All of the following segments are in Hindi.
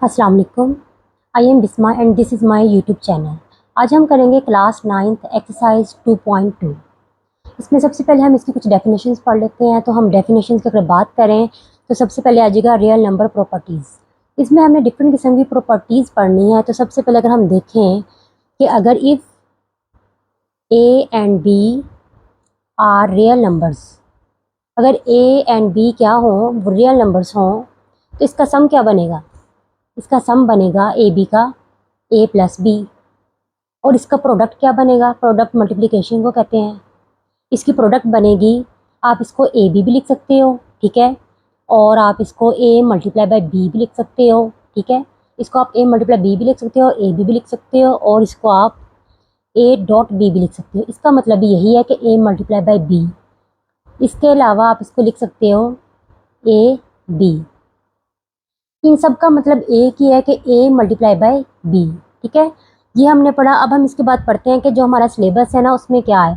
अस्सलाम वालेकुम। I am Bisma and this is my YouTube channel. आज हम करेंगे क्लास 9th एक्सरसाइज 2.2। इसमें सबसे पहले हम इसकी कुछ डेफिनेशंस पढ़ लेते हैं। तो हम डेफिनेशंस की अगर बात करें तो सबसे पहले आ जाएगा रियल नंबर प्रॉपर्टीज़। इसमें हमें डिफरेंट किस्म की प्रॉपर्टीज़ पढ़नी है। तो सबसे पहले अगर हम देखें कि अगर if A and B are real numbers, अगर ए एंड बी क्या हों, वो रियल नंबर्स हों, तो इसका सम क्या बनेगा? इसका सम बनेगा ए बी का ए प्लस बी। और इसका प्रोडक्ट क्या बनेगा? प्रोडक्ट मल्टीप्लिकेशन को कहते हैं। इसकी प्रोडक्ट बनेगी, आप इसको ए बी भी लिख सकते हो, ठीक है, और आप इसको ए मल्टीप्लाई बाय बी भी लिख सकते हो, ठीक है। इसको आप ए मल्टीप्लाई बी भी लिख सकते हो, ए बी भी लिख सकते हो, और इसको आप ए डॉट बी भी लिख सकते हो। इसका मतलब भी यही है कि ए मल्टीप्लाई बाय बी। इसके अलावा आप इसको लिख सकते हो ए बी। इन सब का मतलब एक ही है कि ए मल्टीप्लाई बाय बी, ठीक है। ये हमने पढ़ा। अब हम इसके बाद पढ़ते हैं कि जो हमारा सिलेबस है ना, उसमें क्या है।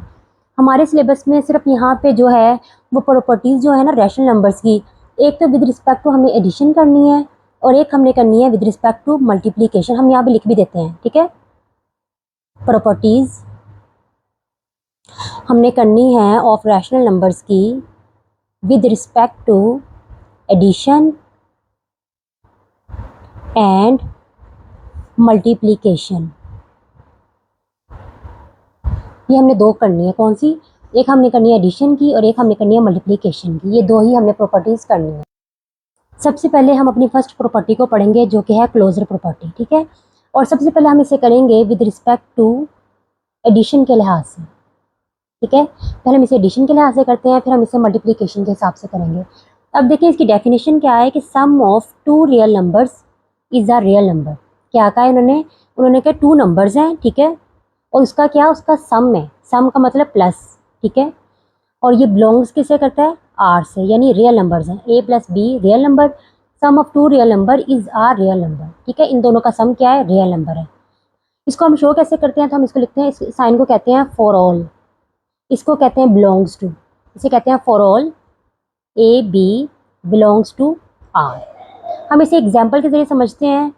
हमारे सिलेबस में सिर्फ यहाँ पे जो है वो प्रॉपर्टीज़ जो है ना रैशनल नंबर्स की, एक तो विद रिस्पेक्ट टू हमने एडिशन करनी है और एक हमने करनी है विद रिस्पेक्ट टू मल्टीप्लिकेशन। हम यहाँ पे लिख भी देते हैं, ठीक है। प्रॉपर्टीज़ हमने करनी है ऑफ रैशनल नंबर्स की with respect to addition and multiplication. ये हमने दो करनी है। कौन सी? एक हमने करनी है एडिशन की और एक हमने करनी है मल्टीप्लिकेशन की। ये दो ही हमने प्रॉपर्टीज़ करनी है। सबसे पहले हम अपनी फर्स्ट प्रॉपर्टी को पढ़ेंगे जो कि है क्लोजर प्रॉपर्टी, ठीक है। और सबसे पहले हम इसे करेंगे विद रिस्पेक्ट टू एडिशन के लिहाज से, ठीक है। पहले हम इसे एडिशन के लिहाज से करते हैं, फिर हम इसे मल्टीप्लिकेशन के हिसाब से करेंगे। अब देखिए इसकी डेफिनेशन क्या है कि sum of two real numbers is a real number. क्या कहा है उन्होंने कहा टू नंबर्स हैं, ठीक है, और उसका क्या, उसका सम है। सम का मतलब प्लस, ठीक है। और ये बिलोंग्स किससे करता है? आर से, यानी रियल नंबर्स हैं। A plus B real number, sum of two real number is are real number, ठीक है। इन दोनों का सम क्या है? रियल नंबर है। इसको हम शो कैसे करते हैं? तो हम इसको लिखते हैं, इस साइन को कहते हैं फॉर ऑल। इसको कहते हैं बिलोंग्स टू। इसे कहते हैं for all A B belongs to R. हम इसे एग्जाम्पल के जरिए समझते हैं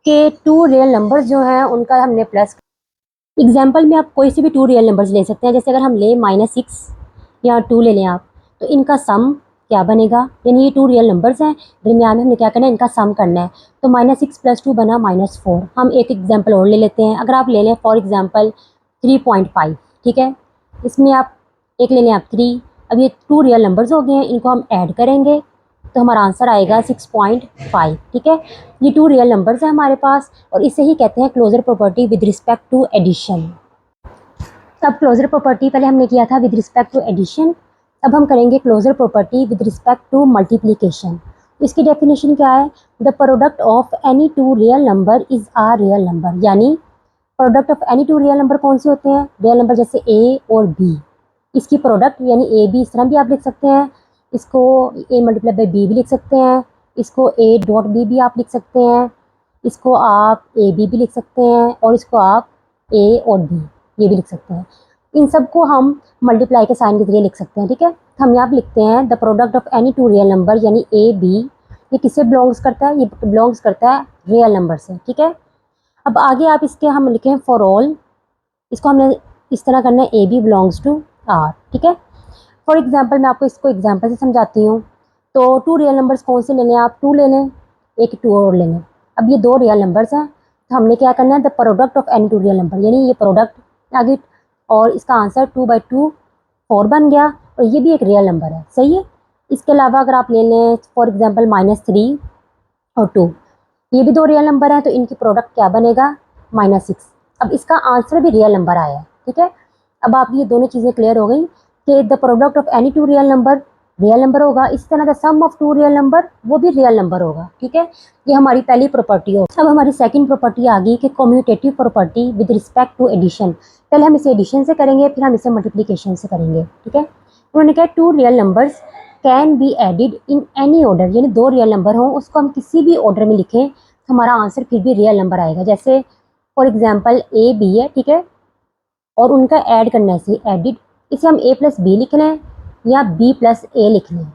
कि टू रियल नंबर्स जो हैं उनका हमने प्लस। एग्जाम्पल में आप कोई से भी टू रियल नंबर्स ले सकते हैं। जैसे अगर हम ले -6 या 2 ले लें आप, तो इनका सम क्या बनेगा? यानी ये टू रियल नंबर्स हैं, दरमियान में हमने क्या करना है? इनका सम करना है। तो -6 + 2 बना -4। हम एक एग्जाम्पल और ले लेते हैं। अगर आप ले लें फॉर एग्जाम्पल 3.5, ठीक है। इसमें आप एक ले लें आप 3। अब ये टू रियल नंबर्स हो गए हैं, इनको हम ऐड करेंगे तो हमारा आंसर आएगा 6.5, ठीक है। ये टू रियल नंबर्स हैं हमारे पास, और इसे ही कहते हैं closure property with respect to addition. अब क्लोजर प्रॉपर्टी पहले हमने किया था विद रिस्पेक्ट टू एडिशन, अब हम करेंगे closure property with respect to multiplication. इसकी डेफिनेशन क्या है? The product of any two real number is a real number. यानी product of any two real number कौन से होते हैं? रियल नंबर जैसे ए और बी, इसकी प्रोडक्ट यानी ए बी, इस तरह भी आप लिख सकते हैं। इसको ए मल्टीप्लाई बाई बी भी लिख सकते हैं। इसको ए डॉट बी भी आप लिख सकते हैं। इसको आप ए बी भी लिख सकते हैं, और इसको आप ए और बी ये भी लिख सकते हैं। इन सब को हम मल्टीप्लाई के साइन के जरिए लिख सकते हैं, ठीक है। तो हम यहाँ पे लिखते हैं the product of any two real number, यानी ए बी, ये किससे बिलोंग्स करता है? ये बिलोंग्स करता है रियल नंबर से, ठीक है। अब आगे आप इसके हम लिखें फॉर ऑल। इसको हमने इस तरह करना है, A B belongs to R, ठीक है। फॉर एग्जाम्पल मैं आपको इसको एग्जाम्पल से समझाती हूँ। तो टू रियल नंबर्स कौन से ले लें? आप 2 ले लें, एक 2 और ले लें। अब ये दो रियल नंबर्स हैं, तो हमने क्या करना है? The product of any two real number, यानी ये प्रोडक्ट आगे, और इसका आंसर 2/2 4 बन गया, और ये भी एक रियल नंबर है, सही है। इसके अलावा अगर आप ले लें फॉर एग्जाम्पल -3 और 2, ये भी दो रियल नंबर हैं, तो इनकी प्रोडक्ट क्या बनेगा? -6। अब इसका आंसर भी रियल नंबर आया है, ठीक है। अब आपकी ये दोनों चीज़ें क्लियर हो गई कि the product of any two real number होगा। इसी तरह the sum of two real number वो भी रियल नंबर होगा, ठीक है। ये हमारी पहली प्रॉपर्टी हो। अब हमारी सेकंड प्रॉपर्टी आ गई कि commutative property with respect to addition. पहले हम इसे एडिशन से करेंगे, फिर हम इसे मल्टीप्लिकेशन से करेंगे, ठीक है। उन्होंने कहा two real numbers can be added in any order, यानी दो रियल नंबर हों, उसको हम किसी भी ऑर्डर में लिखें तो हमारा आंसर फिर भी रियल नंबर आएगा। जैसे फॉर एग्जाम्पल ए बी है, ठीक है, और उनका ऐड करने से एडिड, इसे हम ए प्लस बी लिख लें या बी प्लस ए लिख लें।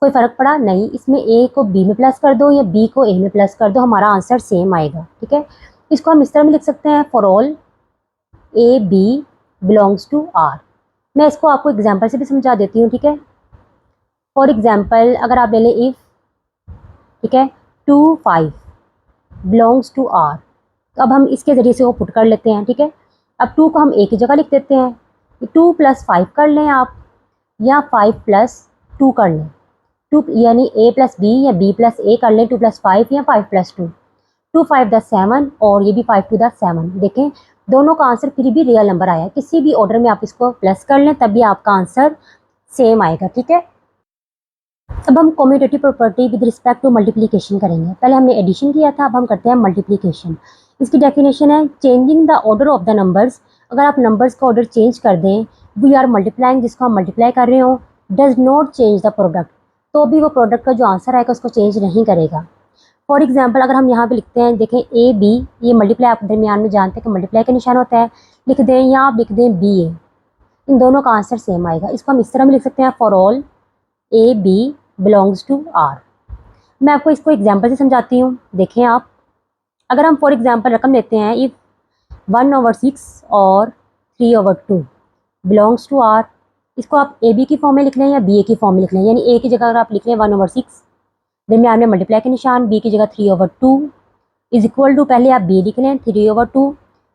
कोई फ़र्क पड़ा नहीं, इसमें ए को बी में प्लस कर दो या बी को ए में प्लस कर दो, हमारा आंसर सेम आएगा। ठीक है, इसको हम इस तरह में लिख सकते हैं, for all A B belongs to R. मैं इसको आपको एग्जाम्पल से भी समझा देती हूँ। ठीक है, फॉर एग्जाम्पल अगर आप ले लें इफ़, ठीक है, 2 5 बिलोंग्स टू आर, अब हम इसके ज़रिए से वो पुट कर लेते हैं। ठीक है, अब 2 को हम ए की जगह लिख देते हैं, 2 + 5 कर लें आप, या 5 + 2 कर लें, 2 यानी a + b या b + a कर लें, 2 + 5 या 5 + 2, 2 5 = 7 और ये भी 5 2 = 7। देखें दोनों का आंसर फिर भी रियल नंबर आया, किसी भी ऑर्डर में आप इसको प्लस कर लें तभी आपका आंसर सेम आएगा। ठीक है, अब हम commutative property with respect to multiplication करेंगे। पहले हमने एडिशन किया था, अब हम करते हैं मल्टीप्लिकेशन। इसकी डेफिनेशन है changing the order of the numbers. अगर आप नंबर्स का ऑर्डर चेंज कर दें, वी आर मल्टीप्लाइंग, जिसको हम मल्टीप्लाई कर रहे हो, does not change the product, तो भी वो प्रोडक्ट का जो आंसर आएगा उसको चेंज नहीं करेगा। फॉर एग्जाम्पल अगर हम यहाँ पे लिखते हैं, देखें ए बी, ये मल्टीप्लाई आप दरमियान में जानते हैं कि मल्टीप्लाई का निशान होता है, लिख दें या आप लिख दें बी ए, इन दोनों का आंसर सेम आएगा। इसको हम इस तरह में लिख सकते हैं, for all A B belongs to R. मैं आपको इसको एग्जाम्पल से समझाती हूँ। देखें आप, अगर हम फॉर एग्जाम्पल रकम लेते हैं, इफ़ 1/6 और 3/2 बिलोंग्स टू आर, इसको आप ए बी की फॉर्म में लिख लें या बी ए की फॉर्म में लिख लें, यानी ए की जगह अगर आप लिख लें 1/6, दरमियान में मल्टीप्लाई के निशान, बी की जगह 3/2 इज इक्वल टू, पहले आप बी लिख लें 3/2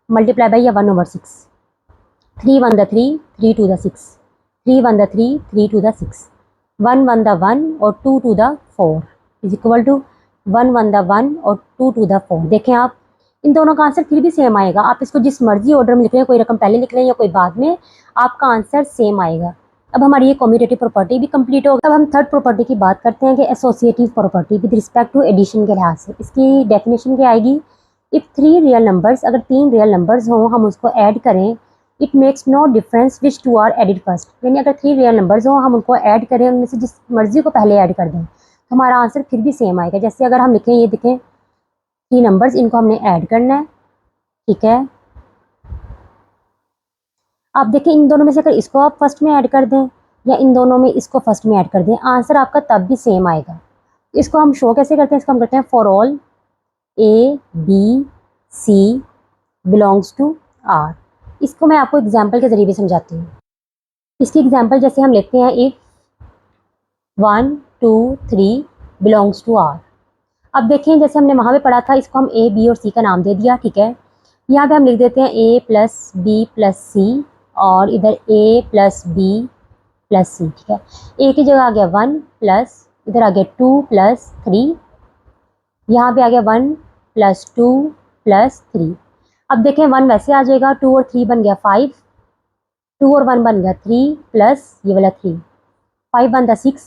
मल्टीप्लाई बाई या 1/6, 3 1 द 3 3 2 द 6, 3 1 द 3 3 2 द 6, 1 1 द 1 और 2 2 द 4 इज इक्वल टू 1 1 द 1 और 2 2 द 4। देखें आप, इन दोनों का आंसर फिर भी सेम आएगा। आप इसको जिस मर्जी ऑर्डर में लिख लें, कोई रकम पहले लिख लें या कोई बाद में, आपका आंसर सेम आएगा। अब हमारी ये कम्यूटेटिव प्रॉपर्टी भी कंप्लीट हो गई। अब हम थर्ड प्रॉपर्टी की बात करते हैं कि associative property with respect to addition के लिहाज से। इसकी डेफिनेशन क्या आएगी, इफ़ 3 रियल नंबर्स, अगर 3 रियल नंबर्स हों, हम उसको ऐड करें, it makes no difference which 2 are added first, यानी अगर 3 रियल नंबर्स हों, हम उनको ऐड करें, उनमें से जिस मर्जी को पहले ऐड कर दें, तो हमारा आंसर फिर भी सेम आएगा। जैसे अगर हम लिखें, ये देखें 3 नंबर्स, इनको हमने ऐड करना है। ठीक है, आप देखें इन दोनों में से अगर इसको आप फर्स्ट में ऐड कर दें या इन दोनों में इसको फर्स्ट में ऐड कर दें, आंसर आपका तब भी सेम आएगा। इसको हम शो कैसे करते हैं, इसको हम करते हैं for all A B C belongs to R. इसको मैं आपको एग्जाम्पल के ज़रिए भी समझाती हूँ। इसकी एग्जाम्पल जैसे हम लेते हैं, इफ़ 1 2 3 बिलोंग्स टू आर। अब देखें जैसे हमने वहाँ पे पढ़ा था, इसको हम ए बी और सी का नाम दे दिया। ठीक है, यहाँ पे हम लिख देते हैं ए प्लस बी प्लस सी और इधर ए प्लस बी प्लस सी। ठीक है, ए की जगह आ गया 1 प्लस, इधर आ गया 2 प्लस 3, यहाँ पे आ गया 1 प्लस 2 प्लस 3। अब देखें 1 वैसे आ जाएगा, 2 और 3 बन गया 5, 2 और 1 बन गया 3 प्लस ये वाला 3, 5 1 द 6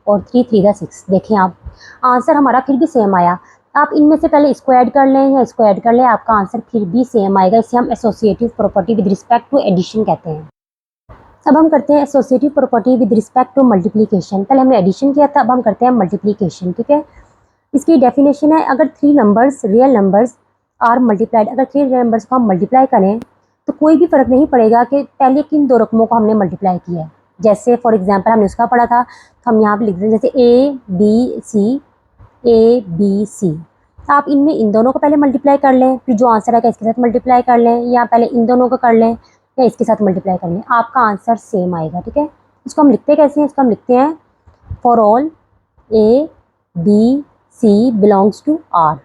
और 3 3 द 6। देखें आप, आंसर हमारा फिर भी सेम आया। आप इनमें से पहले इसको ऐड कर लें या इसको ऐड कर लें, आपका आंसर फिर भी सेम आएगा। इसे हम associative property with respect to addition कहते हैं। अब हम करते हैं associative property with respect to multiplication. पहले हमने एडिशन किया था, अब हम करते हैं मल्टीप्लिकेशन। ठीक है, इसकी डेफिनेशन है, अगर 3 numbers real numbers are multiplied, अगर 3 रियल नंबर्स को हम मल्टीप्लाई करें तो कोई भी फ़र्क नहीं पड़ेगा कि पहले किन 2 रकमों को हमने मल्टीप्लाई किया है। जैसे फॉर एग्जांपल हमने उसका पढ़ा था, तो हम यहाँ पे लिख दें जैसे ए बी सी। आप इनमें इन दोनों को पहले मल्टीप्लाई कर लें, फिर जो आंसर आएगा इसके साथ मल्टीप्लाई कर लें, या पहले इन दोनों को कर लें या इसके साथ मल्टीप्लाई कर लें, आपका आंसर सेम आएगा। ठीक है, इसको हम लिखते कैसे हैं, इसको हम लिखते हैं for all A B C belongs to R.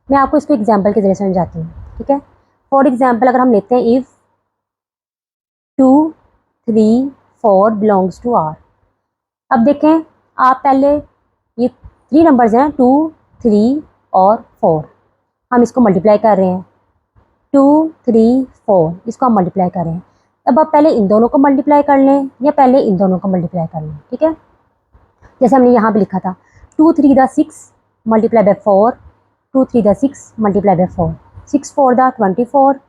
मैं आपको इसको एग्जाम्पल के जरिए समझाती हूँ। ठीक है, फॉर एग्जाम्पल अगर हम लेते हैं, इफ़ 2 3 4 बिलोंग्स टू आर। अब देखें आप, पहले ये 3 नंबर्स हैं 2 3 और 4, हम इसको मल्टीप्लाई कर रहे हैं, 2 3 4 इसको हम मल्टीप्लाई कर रहे हैं। अब आप पहले इन दोनों को मल्टीप्लाई कर लें या पहले इन दोनों को मल्टीप्लाई कर लें। ठीक है, जैसे हमने यहाँ पे लिखा था 2 3 the 6 multiply by 4, 2 3 the 6 multiply by 4, 6 4 the 24,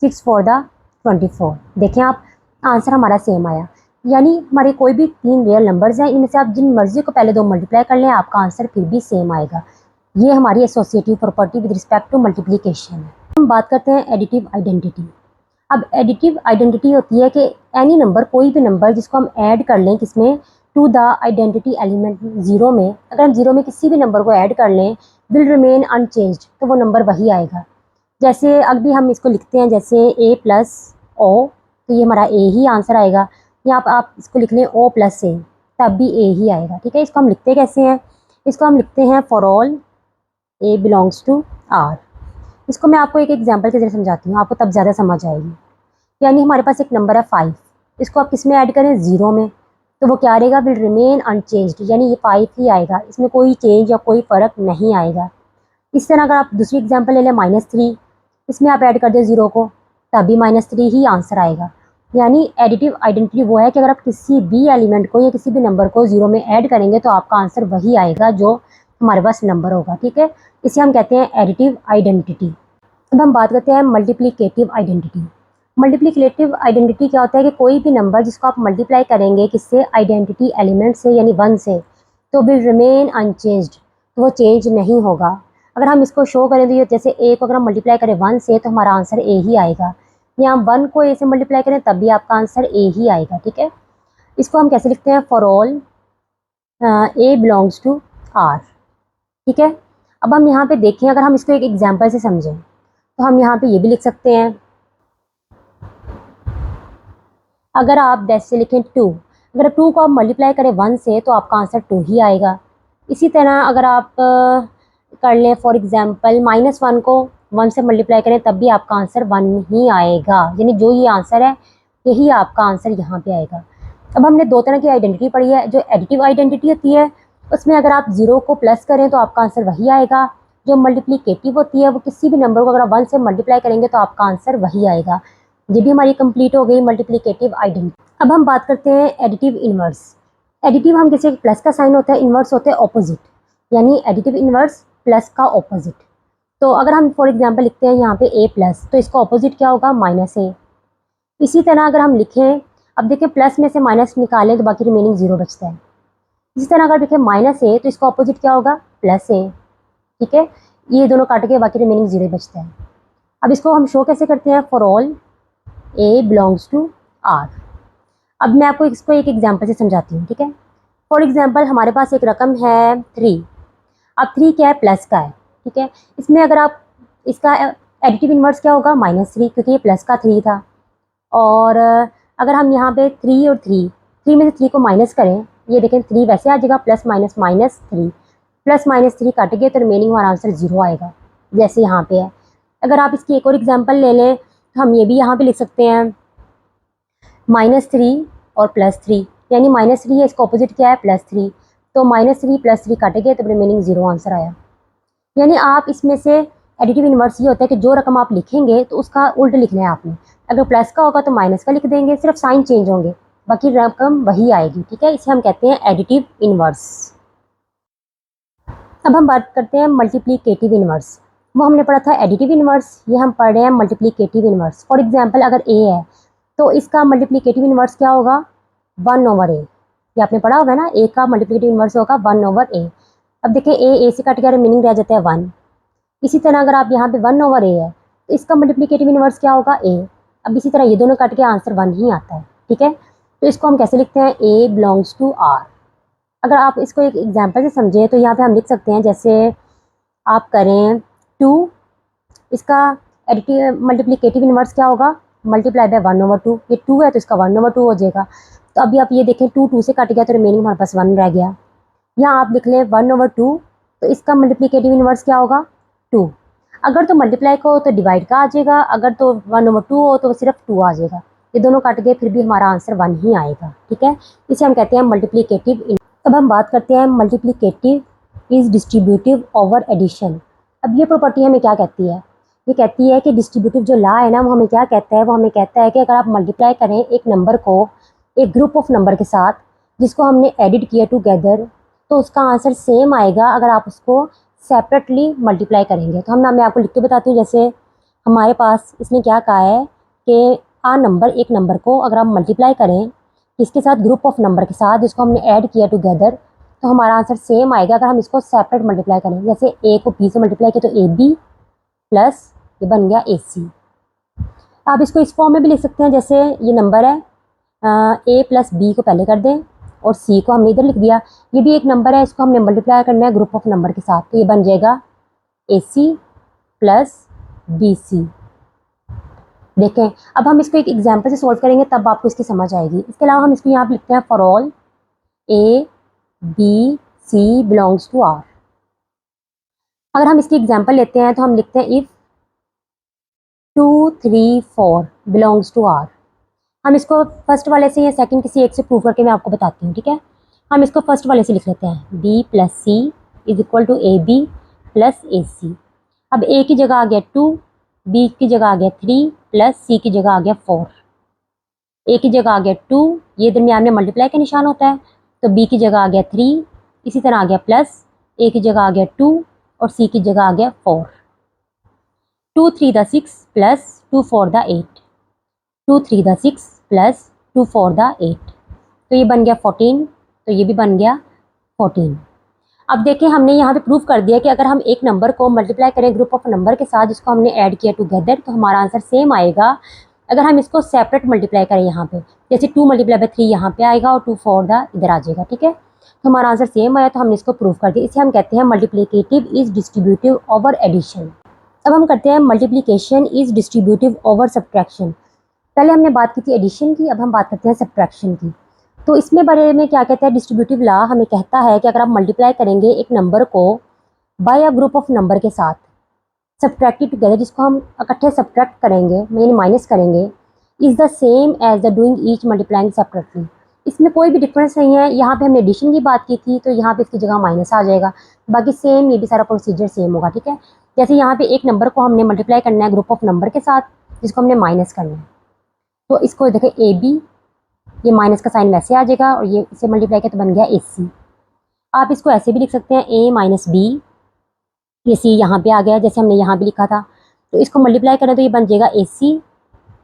6 4 the 24। देखें आप, आंसर हमारा सेम आया। यानी हमारे कोई भी 3 रियल नंबर्स हैं, इनमें से आप जिन मर्जी को पहले 2 मल्टीप्लाई कर लें, आपका आंसर फिर भी सेम आएगा। ये हमारी associative property with respect to multiplication है। हम बात करते हैं एडिटिव आइडेंटिटी। अब एडिटिव आइडेंटिटी होती है कि एनी नंबर, कोई भी नंबर जिसको हम ऐड कर लें किसमें, to the identity element zero में, अगर हम ज़ीरो में किसी भी नंबर को ऐड कर लें, विल रिमेन अनचेंज्ड, तो वो नंबर वही आएगा। जैसे अभी हम इसको लिखते हैं जैसे a प्लस ओ, तो ये हमारा a ही आंसर आएगा। या आप इसको लिख लें o प्लस a, तब भी a ही आएगा। ठीक है, इसको हम लिखते कैसे हैं? इसको हम लिखते हैं for all a belongs to r। इसको मैं आपको एक एग्जांपल के जरिए समझाती हूँ, आपको तब ज़्यादा समझ आएगी। यानी हमारे पास एक नंबर है 5, इसको आप किस में ऐड करें? ज़ीरो में, तो वो क्या रहेगा? विल रिमेन अनचेंज्ड, यानी ये 5 ही आएगा, इसमें कोई चेंज या कोई फ़र्क नहीं आएगा। इस तरह अगर आप दूसरी एग्जांपल ले लें -3, इसमें आप ऐड कर दें ज़ीरो को, तभी -3 ही आंसर आएगा। यानी एडिटिव आइडेंटिटी वो है कि अगर आप किसी भी एलिमेंट को या किसी भी नंबर को ज़ीरो में ऐड करेंगे तो आपका आंसर वही आएगा जो हमारे पास नंबर होगा। ठीक है, इसे हम कहते हैं एडिटिव आइडेंटिटी। अब हम बात करते हैं मल्टीप्लिकेटिव आइडेंटिटी। मल्टीप्लिकेटिव आइडेंटिटी क्या होता है कि कोई भी नंबर जिसको आप मल्टीप्लाई करेंगे किससे? आइडेंटिटी एलिमेंट से, यानी 1 से, तो विल रिमेन अनचेंज्ड, तो वो चेंज नहीं होगा। अगर हम इसको शो करें तो ये जैसे ए को अगर हम मल्टीप्लाई करें 1 से तो हमारा आंसर ए ही आएगा, या हम 1 को ए से मल्टीप्लाई करें तब भी आपका आंसर ए ही आएगा। ठीक है, इसको हम कैसे लिखते हैं? For all A belongs to R. ठीक है, अब हम यहाँ पे देखें, अगर हम इसको एक एग्जाम्पल से समझें तो हम यहाँ पे ये भी लिख सकते हैं, अगर आप जैसे लिखें 2, अगर 2 को आप मल्टीप्लाई करें 1 से तो आपका आंसर 2 ही आएगा। इसी तरह अगर आप कर लें फॉर एग्जांपल -1 को 1 से मल्टीप्लाई करें तब भी आपका आंसर 1 ही आएगा, यानी जो ये आंसर है यही आपका आंसर यहाँ पे आएगा। अब हमने दो तरह की आइडेंटिटी पढ़ी है। जो एडिटिव आइडेंटिटी होती है उसमें अगर आप 0 को प्लस करें तो आपका आंसर वही आएगा। जो मल्टीप्लिकेटिव होती है वो किसी भी नंबर को अगर आप 1 से मल्टीप्लाई करेंगे तो आपका आंसर वही आएगा। ये भी हमारी कंप्लीट हो गई मल्टीप्लिकेटिव आइडेंटिटी। अब हम बात करते हैं एडिटिव इनवर्स। एडिटिव हम किसी प्लस का साइन होता है, इनवर्स होते हैं ऑपोजिट, यानी एडिटिव इनवर्स प्लस का ऑपोजिट। तो अगर हम फॉर एग्जांपल लिखते हैं यहाँ पे a प्लस, तो इसका ऑपोजिट क्या होगा? -a। इसी तरह अगर हम लिखें, अब देखिए प्लस में से माइनस निकालें तो बाकी रिमेनिंग 0 बचता है। इसी तरह अगर देखें -a तो इसका ऑपोजिट क्या होगा? +a। ठीक है, ये दोनों काट के बाकी रिमेनिंग 0 बचता है। अब इसको हम शो कैसे करते हैं? For all a belongs to r। अब मैं आपको इसको एक एग्जांपल से समझाती हूँ। ठीक है, फॉर एग्जांपल हमारे पास एक रकम है 3। अब 3 क्या है? प्लस का है। ठीक है, इसमें अगर आप इसका एडिटिव इनवर्स क्या होगा? -3, क्योंकि ये प्लस का 3 था। और अगर हम यहाँ पे 3 और 3 में से 3 को माइनस करें, ये देखें 3 वैसे आ जाएगा, प्लस माइनस -3, प्लस -3 काट गए तो रिमेनिंग हमारा आंसर 0 आएगा, जैसे यहाँ पे है। अगर आप इसकी एक और एग्जांपल ले लें तो हम ये भी यहाँ पे लिख सकते हैं -3 और +3, यानी -3 है, इसका ऑपोजिट क्या है? +3, तो -3 +3 काटे गए तो रिमेनिंग 0 आंसर आया। यानी आप इसमें से एडिटिव इनवर्स ये होता है कि जो रकम आप लिखेंगे तो उसका उल्ट लिखना है आपने। अगर प्लस का होगा तो माइनस का लिख देंगे, सिर्फ साइन चेंज होंगे, बाकी रकम वही आएगी। ठीक है, इसे हम कहते हैं एडिटिव इनवर्स। अब हम बात करते हैं मल्टीप्लिकेटिव इनवर्स। वो हमने पढ़ा था एडिटिव इनवर्स, ये हम पढ़ रहे हैं मल्टीप्लिकेटिव इनवर्स। फॉर एग्जांपल अगर a है तो इसका मल्टीप्लिकेटिव इनवर्स क्या होगा? 1/a। ये आपने पढ़ा होगा ना, a का मल्टीप्लिकेटिव इनवर्स होगा 1/a। अब देखिए a से कट गया, मीनिंग रह जाता है 1। इसी तरह अगर आप यहाँ पे 1/a है तो इसका मल्टीप्लिकेटिव इनवर्स क्या होगा? a। अब इसी तरह ये दोनों कट के आंसर 1 ही आता है। ठीक है, तो इसको हम कैसे लिखते हैं? a belongs to r। अगर आप इसको एक एग्जांपल से समझें तो यहाँ पे हम लिख सकते हैं, जैसे आप करें 2, इसका एडिटिव मल्टीप्लिकेटिव इनवर्स क्या होगा? Multiply by 1/2। ये 2 है तो इसका 1/2 हो जाएगा। तो अभी आप ये देखें 2 से कट गया तो रिमेनिंग हमारे पास 1 रह गया। यहाँ आप लिख लें 1/2, तो इसका मल्टीप्लिकेटिव इनवर्स क्या होगा? 2। अगर तो मल्टीप्लाई का हो तो डिवाइड का आ जाएगा, अगर तो 1/2 हो तो सिर्फ 2 आ जाएगा। ये दोनों काट गए फिर भी हमारा आंसर 1 ही आएगा। ठीक है, इसे हम कहते हैं मल्टीप्लिकेटिव। अब हम बात करते हैं multiplicative is distributive over addition. अब ये प्रॉपर्टी हमें क्या कहती है? ये कहती है कि डिस्ट्रीब्यूटिव जो लॉ है ना, वो हमें क्या कहता है? वो हमें कहता है कि अगर आप मल्टीप्लाई करें एक नंबर को एक ग्रुप ऑफ नंबर के साथ जिसको हमने एडिट किया टुगेदर, तो उसका आंसर सेम आएगा अगर आप उसको सेपरेटली मल्टीप्लाई करेंगे। तो मैं आपको लिख के बताती हूँ। जैसे हमारे पास इसने क्या कहा है कि एक नंबर को अगर आप मल्टीप्लाई करें इसके साथ ग्रुप ऑफ नंबर के साथ जिसको हमने ऐड किया टुगेदर, तो हमारा आंसर सेम आएगा अगर हम इसको सेपरेट मल्टीप्लाई करें। जैसे a को b से मल्टीप्लाई किया तो ab प्लस ये बन गया ac। आप इसको इस फॉर्म में भी लिख सकते हैं, जैसे ये नंबर है a प्लस b को पहले कर दें और सी को हमने इधर लिख दिया। ये भी एक नंबर है, इसको हमने मल्टीप्लाई करना है ग्रुप ऑफ नंबर के साथ, तो ये बन जाएगा AC प्लस BC। देखें, अब हम इसको एक एग्जाम्पल से सॉल्व करेंगे तब आपको इसकी समझ आएगी। इसके अलावा हम इसको यहाँ पे लिखते हैं for all ABC belongs to R। अगर हम इसकी एग्जाम्पल लेते हैं तो हम लिखते हैं इफ़ 2 3 4 बिलोंग्स टू R। हम इसको फर्स्ट वाले से या सेकंड किसी एक से प्रूव करके मैं आपको बताती हूँ, ठीक है। हम इसको फर्स्ट वाले से लिख लेते हैं B plus C is equal to AB plus AC। अब A की जगह आ गया 2, B की जगह आ गया 3 प्लस C की जगह आ गया 4। A की जगह आ गया 2, ये दरमियान में मल्टीप्लाई का निशान होता है, तो B की जगह आ गया 3, इसी तरह आ गया प्लस A की जगह आ गया 2 और C की जगह आ गया 4। 2 3 the 6 plus 2 4 the 8, 2 3 the 6 plus 2 4 the 8, तो ये बन गया 14, तो ये भी बन गया 14। अब देखिए, हमने यहाँ पे प्रूफ कर दिया कि अगर हम एक नंबर को मल्टीप्लाई करें ग्रुप ऑफ नंबर के साथ जिसको हमने ऐड किया टुगेदर, तो हमारा आंसर सेम आएगा। अगर हम इसको सेपरेट मल्टीप्लाई करें यहाँ पे, जैसे 2 मल्टीप्लाई बाई 3 यहाँ पे आएगा और 2 4 द इधर आ जाएगा, ठीक है। तो हमारा आंसर सेम आया, तो हमने इसको प्रूफ कर दिया। इसे हम कहते हैं multiplicative is distributive over addition. अब हम करते हैं multiplication is distributive over subtraction. पहले हमने बात की थी एडिशन की, अब हम बात करते हैं सब्ट्रैक्शन की। तो इसमें बारे में क्या कहता है, डिस्ट्रीब्यूटिव लॉ हमें कहता है कि अगर आप मल्टीप्लाई करेंगे एक नंबर को by a group of number के साथ सब्ट्रैक्टेड टुगेदर, जिसको हम इकट्ठे सब्ट्रैक्ट करेंगे यानी माइनस करेंगे, is the same as the doing each multiplying separately. इसमें कोई भी डिफरेंस नहीं है। यहाँ पे हमने एडिशन की बात की थी, तो यहाँ पे इसकी जगह माइनस आ जाएगा, बाकी सेम, ये भी सारा प्रोसीजर सेम होगा, ठीक है। जैसे यहाँ पे एक नंबर को हमने मल्टीप्लाई करना है ग्रुप ऑफ नंबर के साथ जिसको हमने माइनस करना है, तो इसको देखें AB, ये माइनस का साइन वैसे आ जाएगा और ये इसे मल्टीप्लाई किया तो बन गया AC। आप इसको ऐसे भी लिख सकते हैं A माइनस B, ये C यहाँ पे आ गया जैसे हमने यहाँ भी लिखा था, तो इसको मल्टीप्लाई करें तो ये बन जाएगा AC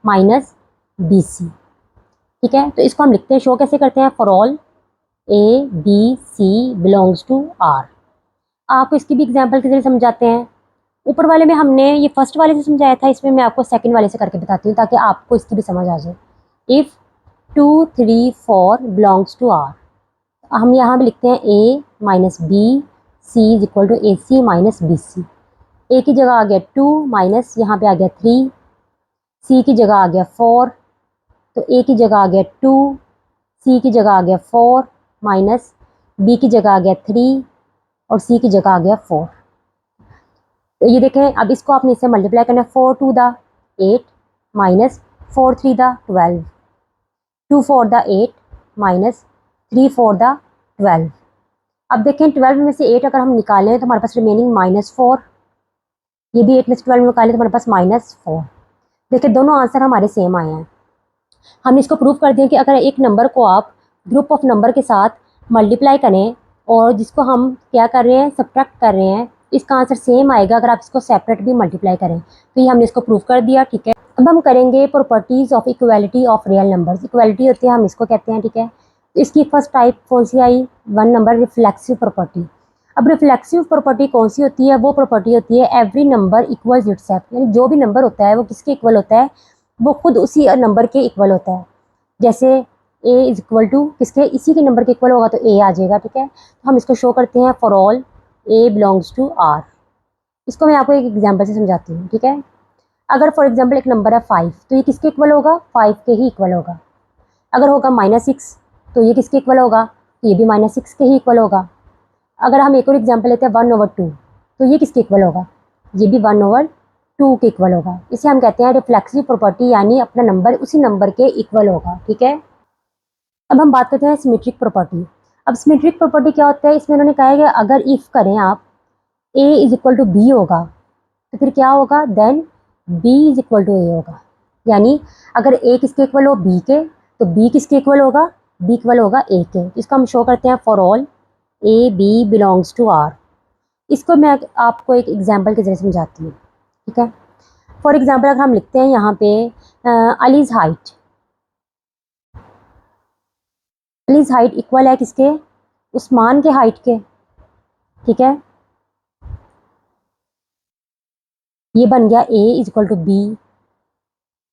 माइनस BC, ठीक है। तो इसको हम लिखते हैं, शो कैसे करते हैं, for all ABC belongs to R। आपको इसकी भी एग्जाम्पल के जरिए समझाते हैं। ऊपर वाले में हमने ये फर्स्ट वाले से समझाया था, इसमें मैं आपको सेकंड वाले से करके बताती हूँ ताकि आपको इसकी भी समझ आ जाए। इफ़ 2 3 4 बिलोंग्स टू R, हम यहाँ भी लिखते हैं A minus B C is equal to AC minus BC। A की जगह आ गया 2 माइनस यहाँ पे आ गया 3, C की जगह आ गया 4, तो A की जगह आ गया 2, C की जगह आ गया 4 माइनस B की जगह आ गया 3 और C की जगह आ गया 4। तो ये देखें, अब इसको आपने इससे मल्टीप्लाई करना है, 4 2 the 8 minus 4 3 the 12, 2 4 the 8 minus 3 4 the 12। अब देखें 12 में से 8 अगर हम निकालें तो हमारे पास रिमेनिंग -4, ये भी 8 में से 12 निकालें तो हमारे पास -4। देखिए दोनों आंसर हमारे सेम आए हैं। हमने इसको प्रूव कर दिया कि अगर एक नंबर को आप ग्रुप ऑफ नंबर के साथ मल्टीप्लाई करें और जिसको हम क्या कर रहे हैं, सब्ट्रैक्ट कर रहे हैं, इसका आंसर सेम आएगा अगर आप इसको सेपरेट भी मल्टीप्लाई करें। तो ये हमने इसको प्रूव कर दिया, ठीक है। अब हम करेंगे properties of equality of real numbers. Equality होती है, हम इसको कहते हैं, ठीक है। इसकी फर्स्ट टाइप कौन सी आई, 1 नंबर रिफ्लेक्सिव प्रॉपर्टी। अब रिफ्लेक्सिव प्रॉपर्टी कौन सी होती है, वो प्रॉपर्टी होती है एवरी नंबर इक्वल्स इटसेल्फ, यानी जो भी नंबर होता है वो किसके इक्वल होता है, वो खुद उसी नंबर के इक्वल होता है। जैसे A इज इक्वल टू किसके, इसी के नंबर के इक्वल होगा तो A आ जाएगा, ठीक है। तो हम इसको शो करते हैं, for all A belongs to R। इसको मैं आपको एक एग्जांपल से समझाती हूँ, ठीक है। अगर फॉर एग्जांपल एक नंबर है 5, तो ये किसके इक्वल होगा, 5 के ही इक्वल होगा। अगर होगा -6, तो ये किसके इक्वल होगा, ये भी -6 के ही इक्वल होगा। अगर हम एक और एग्जांपल लेते हैं 1/2, तो ये किसके इक्वल होगा, ये भी 1/2 के इक्वल होगा। इसे हम कहते हैं रिफ्लेक्सिव प्रॉपर्टी, यानी अपना नंबर उसी नंबर के इक्वल होगा, ठीक है। अब हम बात करते हैं सिमेट्रिक प्रॉपर्टी। अब सिमेट्रिक प्रॉपर्टी क्या होता है, इसमें उन्होंने कहा है कि अगर इफ़ करें आप A is equal to B होगा तो फिर क्या होगा, then B is equal to A होगा। यानी अगर A किसके इक्वल हो, B के, तो B किसके इक्वल होगा, B इक्वल होगा A के। इसको हम शो करते हैं, for all A B belongs to R। इसको मैं आपको एक एग्जाम्पल के जरिए समझाती हूँ, ठीक है। फॉर एग्जाम्पल अगर हम लिखते हैं यहाँ पे allies height, allies height equal है किसके, उस्मान के हाइट के, ठीक है। ये बन गया A is equal to B।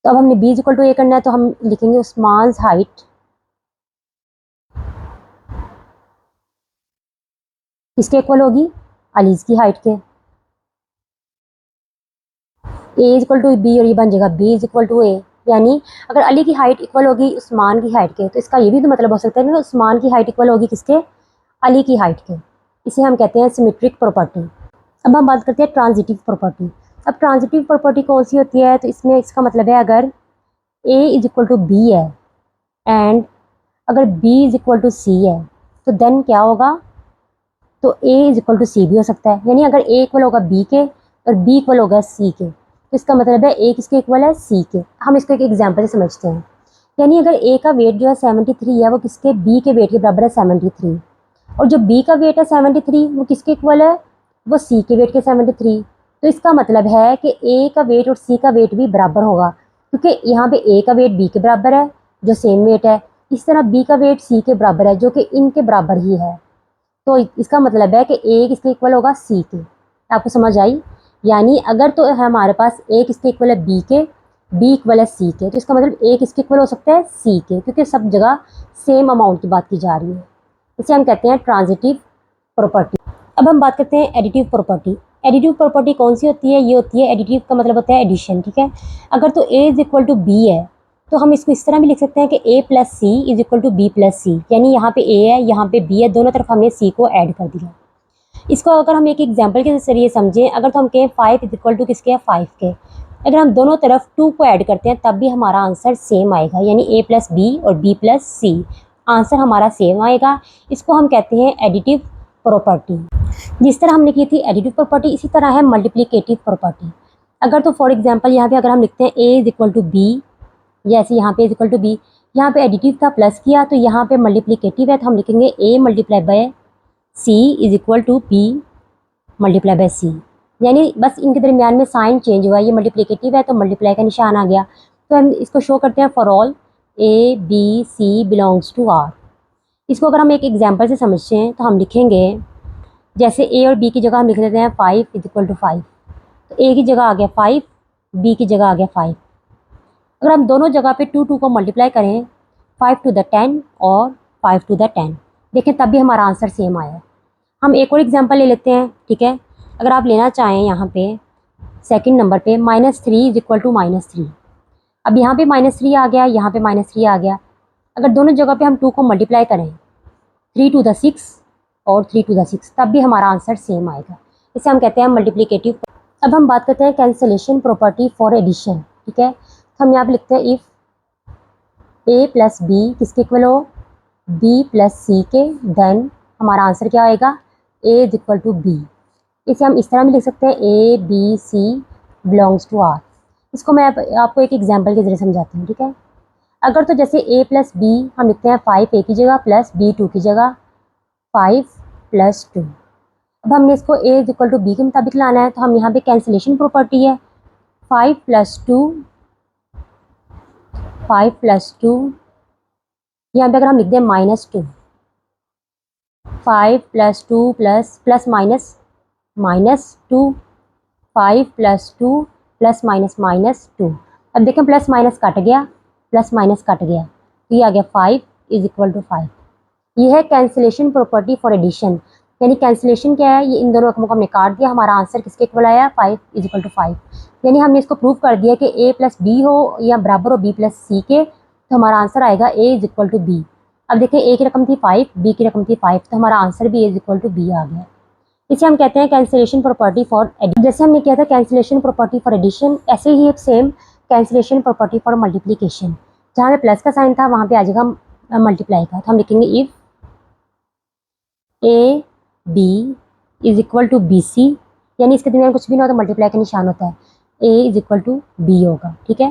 तो अब हमने B is equal to A करना है, तो हम लिखेंगे उस्मान हाइट किसके इक्वल होगी, अलीज की हाइट के। A is equal to B और ये बन जाएगा B is equal to A, यानी अगर अली की हाइट इक्वल होगी उस्मान की हाइट के, तो इसका ये भी तो मतलब हो सकता है कि उस्मान की हाइट इक्वल होगी किसके, अली की हाइट के। इसे हम कहते हैं सिमेट्रिक प्रॉपर्टी। अब हम बात करते हैं ट्रांजिटिव प्रॉपर्टी। अब ट्रांजिटिव प्रॉपर्टी कौन सी होती है, तो इसमें इसका मतलब है अगर ए इज इक्वल टू बी है एंड अगर बी इज इक्वल टू सी है, तो देन क्या होगा, तो ए इज इक्वल टू सी भी हो सकता है। यानी अगर ए इक्वल होगा बी के और बी इक्वल होगा सी के, तो इसका मतलब है ए किसके इक्वल है, सी के। हम इसको एक एग्जांपल से समझते हैं। यानी अगर ए का वेट जो है 73 है, वो किसके, बी के वेट के बराबर है 73, और जो बी का वेट है 73 वो किसके इक्वल है, वो सी के वेट के 73। तो इसका मतलब है कि ए का वेट और सी का वेट भी बराबर होगा, क्योंकि यहाँ पे ए का वेट बी के बराबर है जो सेम वेट है, इस तरह बी का वेट सी के बराबर है जो कि इनके बराबर ही है। तो इसका मतलब है कि ए किसके इक्वल होगा, सी के। आपको समझ आई। यानी अगर तो हमारे पास ए किसके इक्वल है, बी के, बी इक्वल है सी के, तो इसका मतलब ए किसके इक्वल हो सकता है, सी के, क्योंकि सब जगह सेम अमाउंट की बात की जा रही है। इसे हम कहते हैं ट्रांजिटिव प्रॉपर्टी। अब हम बात करते हैं एडिटिव प्रॉपर्टी। एडिटिव प्रॉपर्टी कौन सी होती है, ये होती है, एडिटिव का मतलब होता है एडिशन, ठीक है। अगर तो ए इज इक्वल टू बी है, तो हम इसको इस तरह भी लिख सकते हैं कि A plus C is equal to B plus C, यानी यहाँ पे ए है, यहाँ पे बी है, दोनों तरफ हमने सी को ऐड कर दिया। इसको अगर हम एक एग्जांपल के जरिए समझें, अगर तो हम कहें 5 इज इक्वल टू किसके है, 5 के, अगर हम दोनों तरफ 2 को ऐड करते हैं तब भी हमारा आंसर सेम आएगा, यानी ए प्लस बी और बी प्लस सी, आंसर हमारा सेम आएगा। इसको हम कहते हैं एडिटिव प्रॉपर्टी। जिस तरह हमने की थी एडिटिव प्रॉपर्टी, इसी तरह है मल्टीप्लिकेटिव प्रॉपर्टी। अगर तो फॉर एग्जांपल यहाँ पे अगर हम लिखते हैं ए इज इक्वल टू बी, जैसे यहाँ पे इज इक्वल टू बी, यहाँ पे एडिटिव था प्लस किया, तो यहाँ पे मल्टीप्लिकेटिव है, तो हम लिखेंगे A multiply by C is equal to B multiply by C, यानी बस इनके दरमियान में साइन चेंज हुआ, ये मल्टीप्लिकेटिव है तो मल्टीप्लाई का निशान आ गया। तो हम इसको शो करते हैं for all A B C belongs to R. इसको अगर हम एक एग्जाम्पल से समझते हैं तो हम लिखेंगे, जैसे ए और बी की जगह हम लिख देते हैं 5 इज इक्वल टू 5, तो ए की जगह आ गया 5, बी की जगह आ गया 5। अगर हम दोनों जगह पे 2 को मल्टीप्लाई करें, 5 टू द 10 और 5 टू द 10, देखें तब भी हमारा आंसर सेम आया। हम एक और एग्जांपल ले लेते हैं, ठीक है। अगर आप लेना चाहें यहाँ पे सेकंड नंबर पे -3 इज इक्वल टू -3, अब यहाँ पे -3 आ गया, यहाँ पे -3 आ गया। अगर दोनों जगह पे हम 2 को मल्टीप्लाई करें 3 टू द 6 और 3 टू द 6, तब भी हमारा आंसर सेम आएगा। इसे हम कहते हैं मल्टीप्लिकेटिव। अब हम बात करते हैं कैंसिलेशन प्रॉपर्टी फॉर एडिशन, ठीक है। तो हम यहाँ पे लिखते हैं इफ़ ए प्लस बी किसके इक्वल हो, बी प्लस सी के, देन हमारा आंसर क्या आएगा, A is equal to B. इसे हम इस तरह भी लिख सकते हैं A B C belongs to R. इसको मैं आपको एक एग्जांपल के जरिए समझाती हूँ, ठीक है। अगर तो जैसे ए प्लस बी हम लिखते हैं 5 ए की जगह प्लस बी 2 की जगह 5 प्लस 2। अब हमने इसको ए इज इक्वल टू बी के मुताबिक लाना है, तो हम यहाँ पे कैंसिलेशन प्रॉपर्टी है 5 प्लस 2, 5 प्लस 2, यहाँ पे अगर हम लिख दें -2, 5 plus 2 plus minus -2, 5 plus 2 plus minus -2। अब देखें प्लस माइनस कट गया, प्लस माइनस कट गया, तो ये आ गया 5 इज इक्वल टू 5। ये है कैंसिलेशन प्रॉपर्टी फॉर एडिशन, यानी कैंसिलेशन क्या है, ये इन दोनों रकमों को हमने काट दिया, हमारा आंसर किसके इक्वल आया, 5 इज इक्वल टू 5। यानी हमने इसको प्रूव कर दिया कि ए प्लस बी हो या बराबर हो बी प्लस सी के, तो हमारा आंसर आएगा A is equal to B. अब देखें ए की रकम थी 5, बी की रकम थी 5, तो हमारा आंसर भी ए इज इक्वल टू बी आ गया। इसे हम कहते हैं कैंसिलेशन प्रॉपर्टी फॉर एडिशन। जैसे हमने किया था कैंसिलेशन प्रॉपर्टी फॉर एडिशन, ऐसे ही एक same cancellation property for multiplication, जहाँ पे प्लस का साइन था वहाँ पे आ जाएगा मल्टीप्लाई का। तो हम लिखेंगे if A B is equal to B C, यानी इसके दरमियान कुछ भी ना हो तो मल्टीप्लाई का निशान होता है, A is equal to B होगा, ठीक है।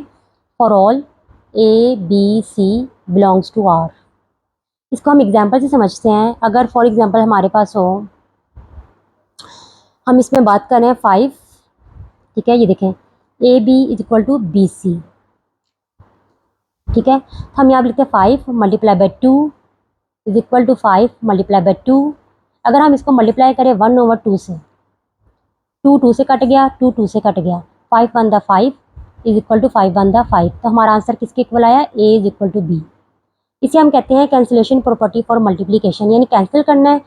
For all A B C belongs to R. इसको हम एग्जाम्पल से समझते हैं। अगर फॉर एग्जाम्पल हमारे पास हो, हम इसमें बात कर रहे हैं 5, ठीक है। ये देखें A B is equal to B C, ठीक है। हम यहाँ लिखते हैं 5 multiply by 2 is equal to 5 multiply by 2। अगर हम इसको मल्टीप्लाई करें 1/2 से, 2 से कट गया, 2 से कट गया, 5 1 the 5 is equal to 5 1 the 5, तो हमारा आंसर किसके इक्वल आया, A is equal to B. इसे हम कहते हैं कैंसिलेशन प्रॉपर्टी फॉर मल्टीप्लिकेशन, यानी कैंसिल करना है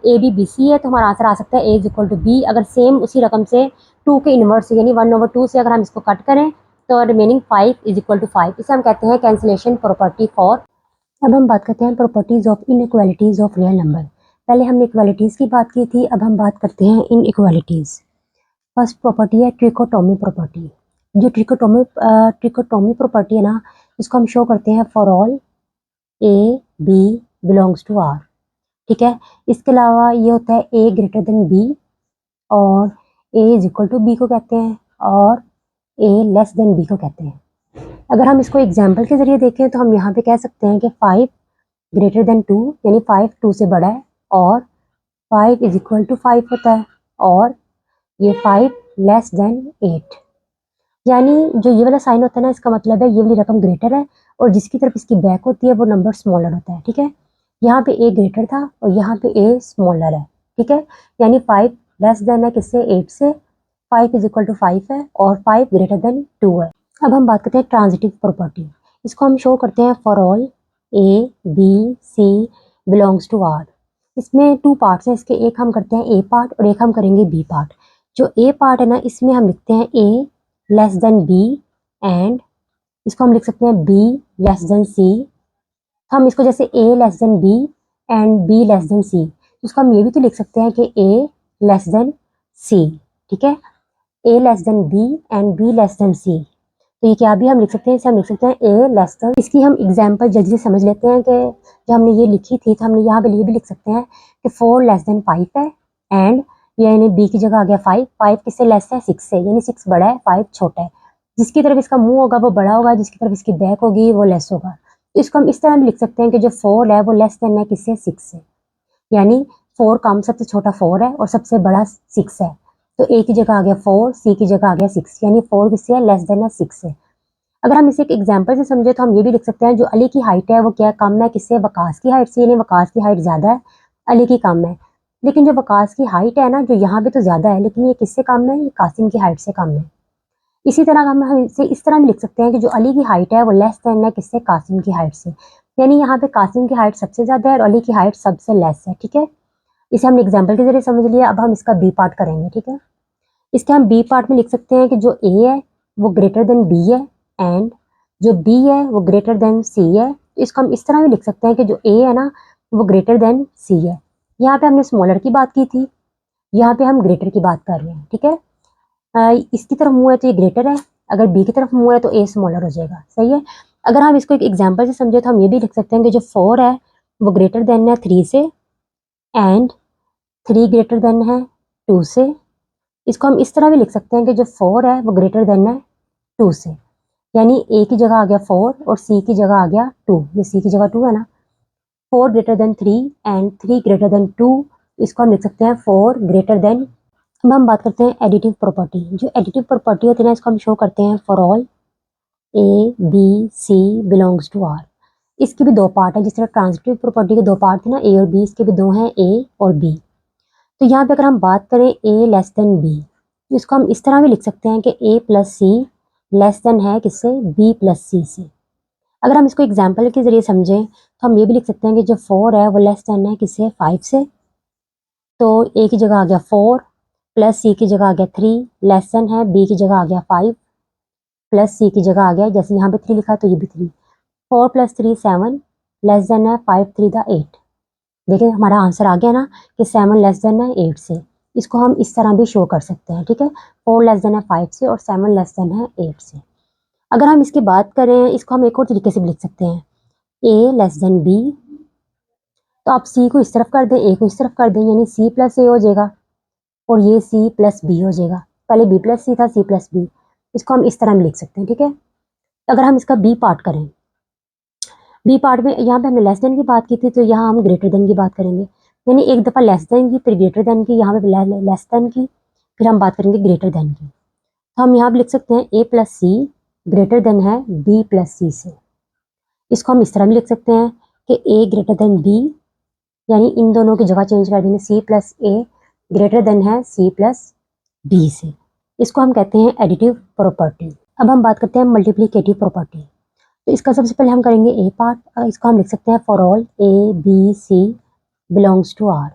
ए बी बी सी है तो हमारा आंसर आ सकता है A is equal to B. अगर सेम उसी रकम से 2 के इनवर्स यानी 1/2 से अगर हम इसको कट करें तो रिमेनिंग 5 इज इक्वल टू 5। इसे हम कहते हैं कैंसिलेशन प्रॉपर्टी फॉर। अब हम बात करते हैं properties of inequalities of real number. पहले हमने इक्वालिटीज की बात की थी, अब हम बात करते हैं इनइक्वालिटीज। फर्स्ट प्रॉपर्टी है ट्रिकोटोमी प्रॉपर्टी। जो ट्रिकोटोमी प्रॉपर्टी है ना, इसको हम शो करते हैं for all A B belongs to R. ठीक है, इसके अलावा ये होता है ए ग्रेटर देन बी और ए इज इक्वल टू बी को कहते हैं और ए लेस देन बी को कहते हैं। अगर हम इसको एग्जाम्पल के जरिए देखें तो हम यहाँ पे कह सकते हैं कि 5 ग्रेटर देन 2 यानी 5 2 से बड़ा है और 5 इज इक्वल टू 5 होता है और ये 5 लेस देन 8। यानी जो ये वाला साइन होता है ना, इसका मतलब है ये वाली रकम ग्रेटर है और जिसकी तरफ इसकी बैक होती है वो नंबर स्मॉलर होता है। ठीक है, यहाँ पे ए ग्रेटर था और यहाँ पे ए स्मॉलर है। ठीक है, यानी 5 लेस देन है किससे, 8 से। 5 इज इक्वल टू 5 है और 5 ग्रेटर देन 2 है। अब हम बात करते हैं ट्रांजिटिव प्रॉपर्टी। इसको हम शो करते हैं for all A B C belongs to R. इसमें 2 पार्ट्स हैं इसके, एक हम करते हैं ए पार्ट और एक हम करेंगे बी पार्ट। जो ए पार्ट है ना, इसमें हम लिखते हैं ए लेस देन बी एंड इसको हम लिख सकते हैं बी लेस देन सी। हम इसको जैसे A less than B and B less than C, इसको हम ये भी तो लिख सकते हैं कि ए लेस देन सी। ठीक है, A less than B and B less than C. तो ये क्या भी हम लिख सकते हैं, इसे हम लिख सकते हैं ए लेस देन। इसकी हम एग्जांपल जल्दी से समझ लेते हैं कि जब हमने ये लिखी थी तो हमने यहाँ पे ये भी लिख सकते हैं कि 4 लेस देन 5 है एंड यानी बी की जगह आ गया 5। 5 किससे लेस है, 6 से, यानी 6 बड़ा है 5 छोटा है। जिसकी तरफ इसका मुंह होगा वो बड़ा होगा, जिसकी तरफ इसकी बैक होगी वो लेस होगा। तो इसको हम इस तरह भी लिख सकते हैं कि जो 4 है वो लेस देन है किससे, 6 से। यानी 4 कम सबसे छोटा 4 है और सबसे बड़ा 6 है। तो ए की जगह आ गया 4, सी की जगह आ गया 6, यानी 4 किससे है, लेस देन है 6 से। अगर हम इसे एक एग्जांपल से समझे तो हम ये भी लिख सकते हैं जो अली की हाइट है वो क्या कम है किससे, वकास की हाइट से। यानी वकास की हाइट ज़्यादा है, अली की कम है। लेकिन जो वकास की हाइट है ना, जो यहाँ पे तो ज़्यादा है लेकिन ये किससे कम है, ये कासिम की हाइट से कम है। इसी तरह हम इसे इस तरह भी लिख सकते हैं कि जो अली की हाइट है वो लेस देन है किससे, कासिम की हाइट से। यानी यहाँ पे कासिम की हाइट सबसे ज़्यादा है और अली की हाइट सबसे लेस है। ठीक है, इसे हमने एग्जाम्पल के जरिए समझ लिया। अब हम इसका बी पार्ट करेंगे। ठीक है, इसके हम बी पार्ट में लिख सकते हैं कि जो ए है वो ग्रेटर देन बी है एंड जो बी है वो ग्रेटर देन सी है। तो इसको हम इस तरह भी लिख सकते हैं कि जो ए है ना वो ग्रेटर देन सी है। यहाँ पे हमने स्मॉलर की बात की थी, यहाँ पे हम ग्रेटर की बात कर रहे हैं। ठीक है, इसकी तरफ मुँह है तो ये ग्रेटर है, अगर बी की तरफ मुँह है तो ए स्मॉलर हो जाएगा। सही है, अगर हम इसको एक एग्जाम्पल से समझे तो हम ये भी लिख सकते हैं कि जो 4 है वो ग्रेटर देन है 3 से एंड 3 ग्रेटर देन है 2 से। इसको हम इस तरह भी लिख सकते हैं कि जो 4 है वो ग्रेटर देन है 2 से। यानी ए की जगह आ गया 4 और सी की जगह आ गया 2। ये सी की जगह 2 है ना, 4 greater than 3 and 3 greater than 2। इसको हम लिख सकते हैं 4 ग्रेटर देन। अब हम बात करते हैं एडिटिव प्रॉपर्टी। जो एडिटिव प्रॉपर्टी होती है ना, इसको हम शो करते हैं for all A B C belongs to R. इसके भी 2 पार्ट है, जिस तरह ट्रांजिटिव प्रॉपर्टी के 2 पार्ट थे ना, ए और बी, इसके भी 2 हैं, ए और बी। तो यहाँ पे अगर हम बात करें ए लेस देन बी, तो इसको हम इस तरह भी लिख सकते हैं कि A plus C less than है किससे, बी प्लस सी से। अगर हम इसको एग्जाम्पल के जरिए समझें तो हम ये भी लिख सकते हैं कि जो 4 है वो लेस देन है किससे, 5 से। तो ए की जगह आ गया 4 प्लस सी की जगह आ गया 3 लेस देन है, बी की जगह आ गया 5 प्लस सी की जगह आ गया, जैसे यहाँ पे 3 लिखा तो ये भी 3। 4 प्लस 3 7 लेस देन है 5 3 द 8। देखिए हमारा आंसर आ गया ना कि 7 लेस देन है 8 से। इसको हम इस तरह भी शो कर सकते हैं। ठीक है, 4 लेस देन है 5 से और 7 लेस देन है 8 से। अगर हम इसकी बात करें, इसको हम एक और तरीके से भी लिख सकते हैं, ए लेस देन बी। तो आप सी को इस तरफ कर दें, ए को इस तरफ कर दें, यानी सी प्लस ए हो जाएगा और ये सी प्लस बी हो जाएगा। पहले बी प्लस सी था, सी प्लस बी। इसको हम इस तरह भी लिख सकते हैं। ठीक है, अगर हम इसका बी पार्ट करें, बी पार्ट में यहाँ पे हमने लेस देन की बात की थी तो यहाँ हम ग्रेटर देन की बात करेंगे। यानी एक दफ़ा लेस देन की, फिर ग्रेटर देन की, यहाँ पे लेस देन की, फिर हम बात करेंगे ग्रेटर देन की। तो हम यहाँ पे लिख सकते हैं A plus C greater than है बी प्लस सी से। इसको हम इस तरह भी लिख सकते हैं कि ए ग्रेटर देन बी, यानी इन दोनों की जगह चेंज कर देंगे, सी प्लस ए ग्रेटर देन है सी प्लस बी से। इसको हम कहते हैं एडिटिव प्रॉपर्टी। अब हम बात करते हैं मल्टीप्लिकेटिव प्रॉपर्टी। तो इसका सबसे पहले हम करेंगे ए पार्ट। इसको हम लिख सकते हैं for all A B C belongs to R.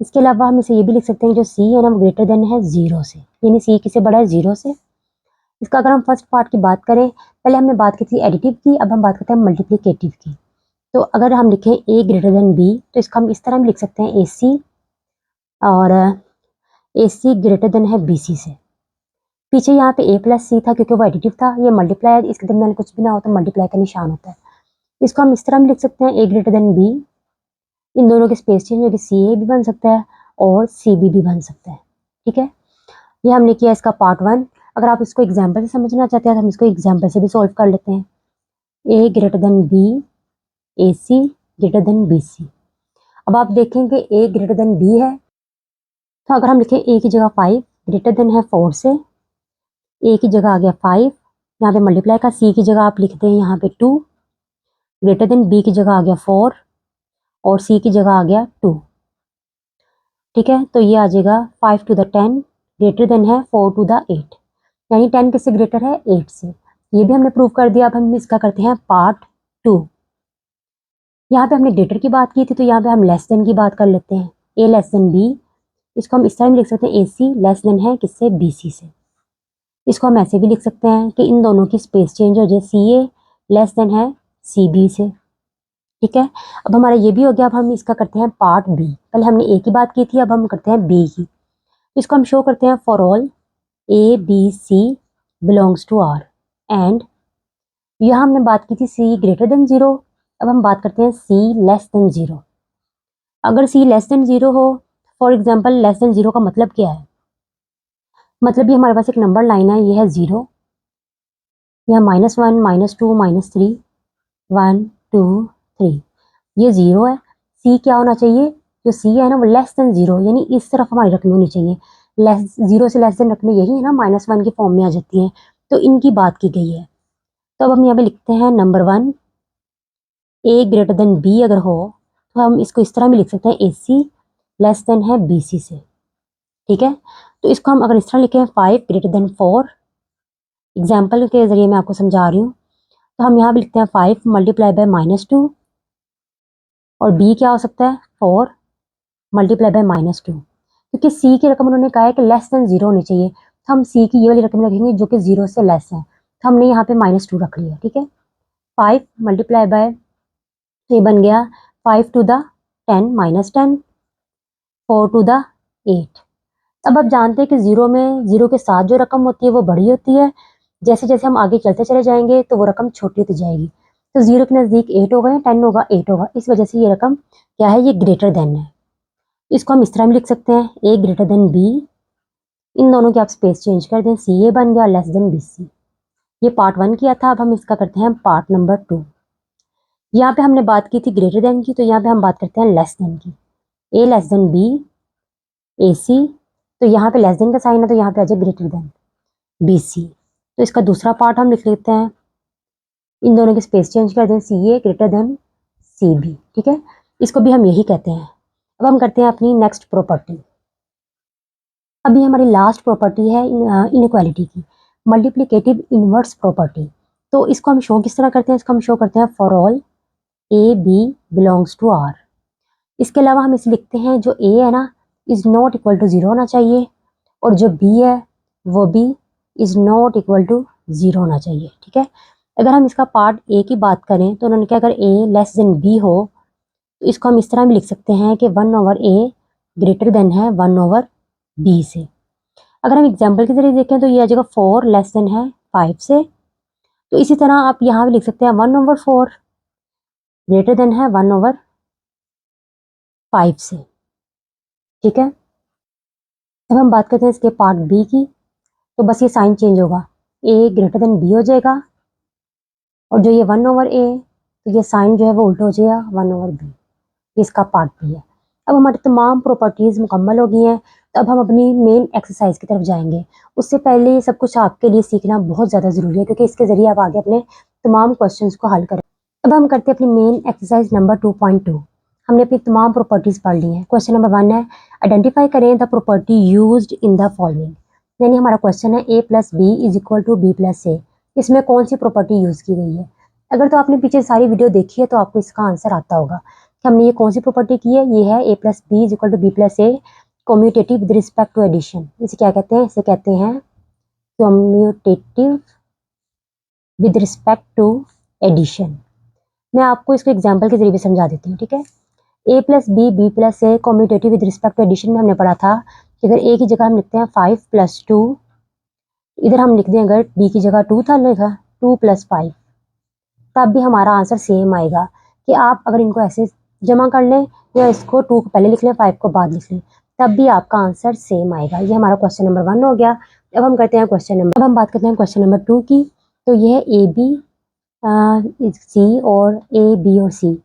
इसके अलावा हम इसे ये भी लिख सकते हैं जो सी है ना वो ग्रेटर देन है 0 से, यानी सी किससे बड़ा है 0 से। इसका अगर हम फर्स्ट पार्ट की बात करें, पहले हमने बात की थी एडिटिव की, अब हम बात करते हैं मल्टीप्लिकेटिव की। तो अगर हम लिखें ए ग्रेटर देन बी तो इसका हम इस तरह भी लिख सकते हैं ए सी, और ए सी ग्रेटर देन है बी सी से। पीछे यहाँ पे ए प्लस सी था क्योंकि वो एडिटिव था, ये मल्टीप्लाई है, इसके दरमियान कुछ भी ना हो तो मल्टीप्लाई का निशान होता है। इसको हम इस तरह भी लिख सकते हैं ए ग्रेटर देन बी, इन दोनों के स्पेस चेंज होगी सी ए भी बन सकता है और सी बी भी बन सकता है। ठीक है, ये हमने किया इसका पार्ट 1। अगर आप इसको एग्जाम्पल से समझना चाहते हैं तो हम इसको एग्जाम्पल से भी सॉल्व कर लेते हैं। ए ग्रेटर देन बी, ए सी ग्रेटर देन बी सी। अब आप देखेंगे ए ग्रेटर देन बी है, तो अगर हम लिखें ए की जगह 5 ग्रेटर देन है 4 से, ए की जगह आ गया 5, यहाँ पे मल्टीप्लाई का, सी की जगह आप लिखते हैं यहाँ पे 2, ग्रेटर देन बी की जगह आ गया 4 और सी की जगह आ गया 2। ठीक है, तो ये आ जाएगा 5 to the 10 ग्रेटर देन है 4 to the 8, यानी 10 किससे ग्रेटर है 8 से। ये भी हमने प्रूव कर दिया। अब हम इसका करते हैं पार्ट 2। यहाँ पे हमने ग्रेटर की बात की थी, तो यहाँ पे हम लेस देन की बात कर लेते हैं। ए लेस देन बी, इसको हम इस तरह में लिख सकते हैं ए सी लेस देन है किससे बी सी से। इसको हम ऐसे भी लिख सकते हैं कि इन दोनों की स्पेस चेंज हो जाए, सी ए लेस देन है सी बी से। ठीक है, अब हमारा ये भी हो गया। अब हम इसका करते हैं पार्ट बी। पहले हमने ए की बात की थी, अब हम करते हैं बी की। इसको हम शो करते हैं for all A B C belongs to R and, यहाँ हमने बात की थी सी ग्रेटर देन 0, अब हम बात करते हैं सी लेस देन 0। अगर सी लेस देन 0 हो, फॉर एग्जाम्पल लेस देन 0 का मतलब क्या है, मतलब ये हमारे पास एक नंबर लाइन है, ये है 0, यह -1 -2 -3 1 2 3, ये 0 है। सी क्या होना चाहिए, जो सी है ना वो लेस देन 0, यानी इस तरफ हमारी रकमें होनी चाहिए। लेस 0 से लेस देन रकमें यही है ना, -1 की फॉर्म में आ जाती हैं, तो इनकी बात की गई है। तो अब हम यहाँ पे लिखते हैं नंबर 1, ए ग्रेटर देन बी अगर हो तो हम इसको इस तरह भी लिख सकते हैं ए सी लेस देन है बी सी से। ठीक है, तो इसको हम अगर इस तरह लिखें 5 ग्रेटर देन 4, एग्जाम्पल के जरिए मैं आपको समझा रही हूँ, तो हम यहाँ भी लिखते हैं 5 मल्टीप्लाई बाय -2, और बी क्या हो सकता है 4 मल्टीप्लाई बाय -2, क्योंकि सी की रकम उन्होंने कहा है कि लेस देन 0 होनी चाहिए, तो हम सी की ये वाली रकम रखेंगे जो कि 0 से लेस है, तो हमने यहाँ पे -2 रख लिया। ठीक है, 5 मल्टीप्लाई बाय, तो ये बन गया 5 to the 10 -10 4 to the 8। अब आप जानते हैं कि 0 में 0 के साथ जो रकम होती है वो बड़ी होती है, जैसे जैसे हम आगे चलते चले जाएंगे तो वो रकम छोटी होती जाएगी। तो 0 के नज़दीक 8 होगा या 10 होगा, 8 होगा, इस वजह से ये रकम क्या है, ये ग्रेटर देन है। इसको हम इस तरह में लिख सकते हैं ए ग्रेटर देन बी, इन दोनों की आप स्पेस चेंज कर दें, सी ए बन गया लेस देन बी सी। ये पार्ट 1 किया था, अब हम इसका करते हैं पार्ट नंबर 2। यहाँ पे हमने बात की थी ग्रेटर देन की, तो यहाँ पे हम बात करते हैं लेस देन की। ए लेस देन बी, ए सी, तो यहाँ पे लेस देन का साइन है तो यहाँ पे आ जाए ग्रेटर देन बी सी। तो इसका दूसरा पार्ट हम लिख लेते हैं, इन दोनों की स्पेस चेंज कर दें, सी ए ग्रेटर देन सी बी। ठीक है, इसको भी हम यही कहते हैं। अब हम करते हैं अपनी नेक्स्ट प्रॉपर्टी। अभी हमारी लास्ट प्रॉपर्टी है इनइक्वालिटी की, मल्टीप्लिकेटिव इनवर्स प्रॉपर्टी। तो इसको हम शो किस तरह करते हैं, इसको हम शो करते हैं for all A B belongs to R. इसके अलावा हम इसे लिखते हैं जो ए है ना इज़ नॉट इक्वल टू 0 होना चाहिए, और जो बी है वो भी इज़ नॉट इक्वल टू 0 होना चाहिए। ठीक है, अगर हम इसका पार्ट ए की बात करें तो उन्होंने क्या, अगर ए लेस देन बी हो तो इसको हम इस तरह भी लिख सकते हैं कि 1/a ग्रेटर देन है 1/b से। अगर हम एग्जाम्पल के जरिए देखें तो ये आ जाएगा 4 लेस देन है 5 से, तो इसी तरह आप यहाँ भी लिख सकते हैं 1/4 ग्रेटर देन है 1/5 से। ठीक है, अब हम बात करते हैं इसके पार्ट बी की, तो बस ये साइन चेंज होगा, ए ग्रेटर देन बी हो जाएगा, और जो ये 1/a, तो ये साइन जो है वो उल्टा हो जाएगा 1/b। इसका पार्ट बी है। अब हमारी तमाम प्रॉपर्टीज़ मुकम्मल हो गई हैं, तो अब हम अपनी मेन एक्सरसाइज की तरफ जाएंगे। उससे पहले सब कुछ आपके लिए सीखना बहुत ज़्यादा ज़रूरी है, क्योंकि इसके ज़रिए आप आगे अपने तमाम क्वेश्चंस को हल करें। अब हम करते हैं अपनी मेन एक्सरसाइज नंबर 2.2। हमने अपनी तमाम प्रॉपर्टीज़ पढ़ ली हैं। क्वेश्चन नंबर 1 है, आइडेंटिफाई करें the property used in the following. यानी हमारा क्वेश्चन है a + b = b + a, इसमें कौन सी प्रॉपर्टी यूज़ की गई है। अगर तो आपने पीछे सारी वीडियो देखी है तो आपको इसका आंसर आता होगा कि हमने ये कौन सी प्रॉपर्टी की है, ये है a plus B is equal to B plus A commutative with respect to addition. इसे क्या कहते हैं, इसे कहते हैं commutative with respect to addition. मैं आपको इसको एग्जाम्पल के जरिए भी समझा देती हूँ, ठीक है। a plus B B plus A commutative with respect to addition में हमने पढ़ा था कि अगर a की जगह हम लिखते हैं 5 प्लस 2, इधर हम लिख दें अगर b की जगह 2 था लिखा 2 प्लस 5, तब भी हमारा आंसर सेम आएगा। कि आप अगर इनको ऐसे जमा कर लें या इसको 2 को पहले लिख लें 5 को बाद लिख लें, तब भी आपका आंसर सेम आएगा। ये हमारा क्वेश्चन नंबर 1 हो गया। अब हम करते हैं अब हम बात करते हैं क्वेश्चन नंबर 2 की। तो ये है ए बी सी और ए बी और सी।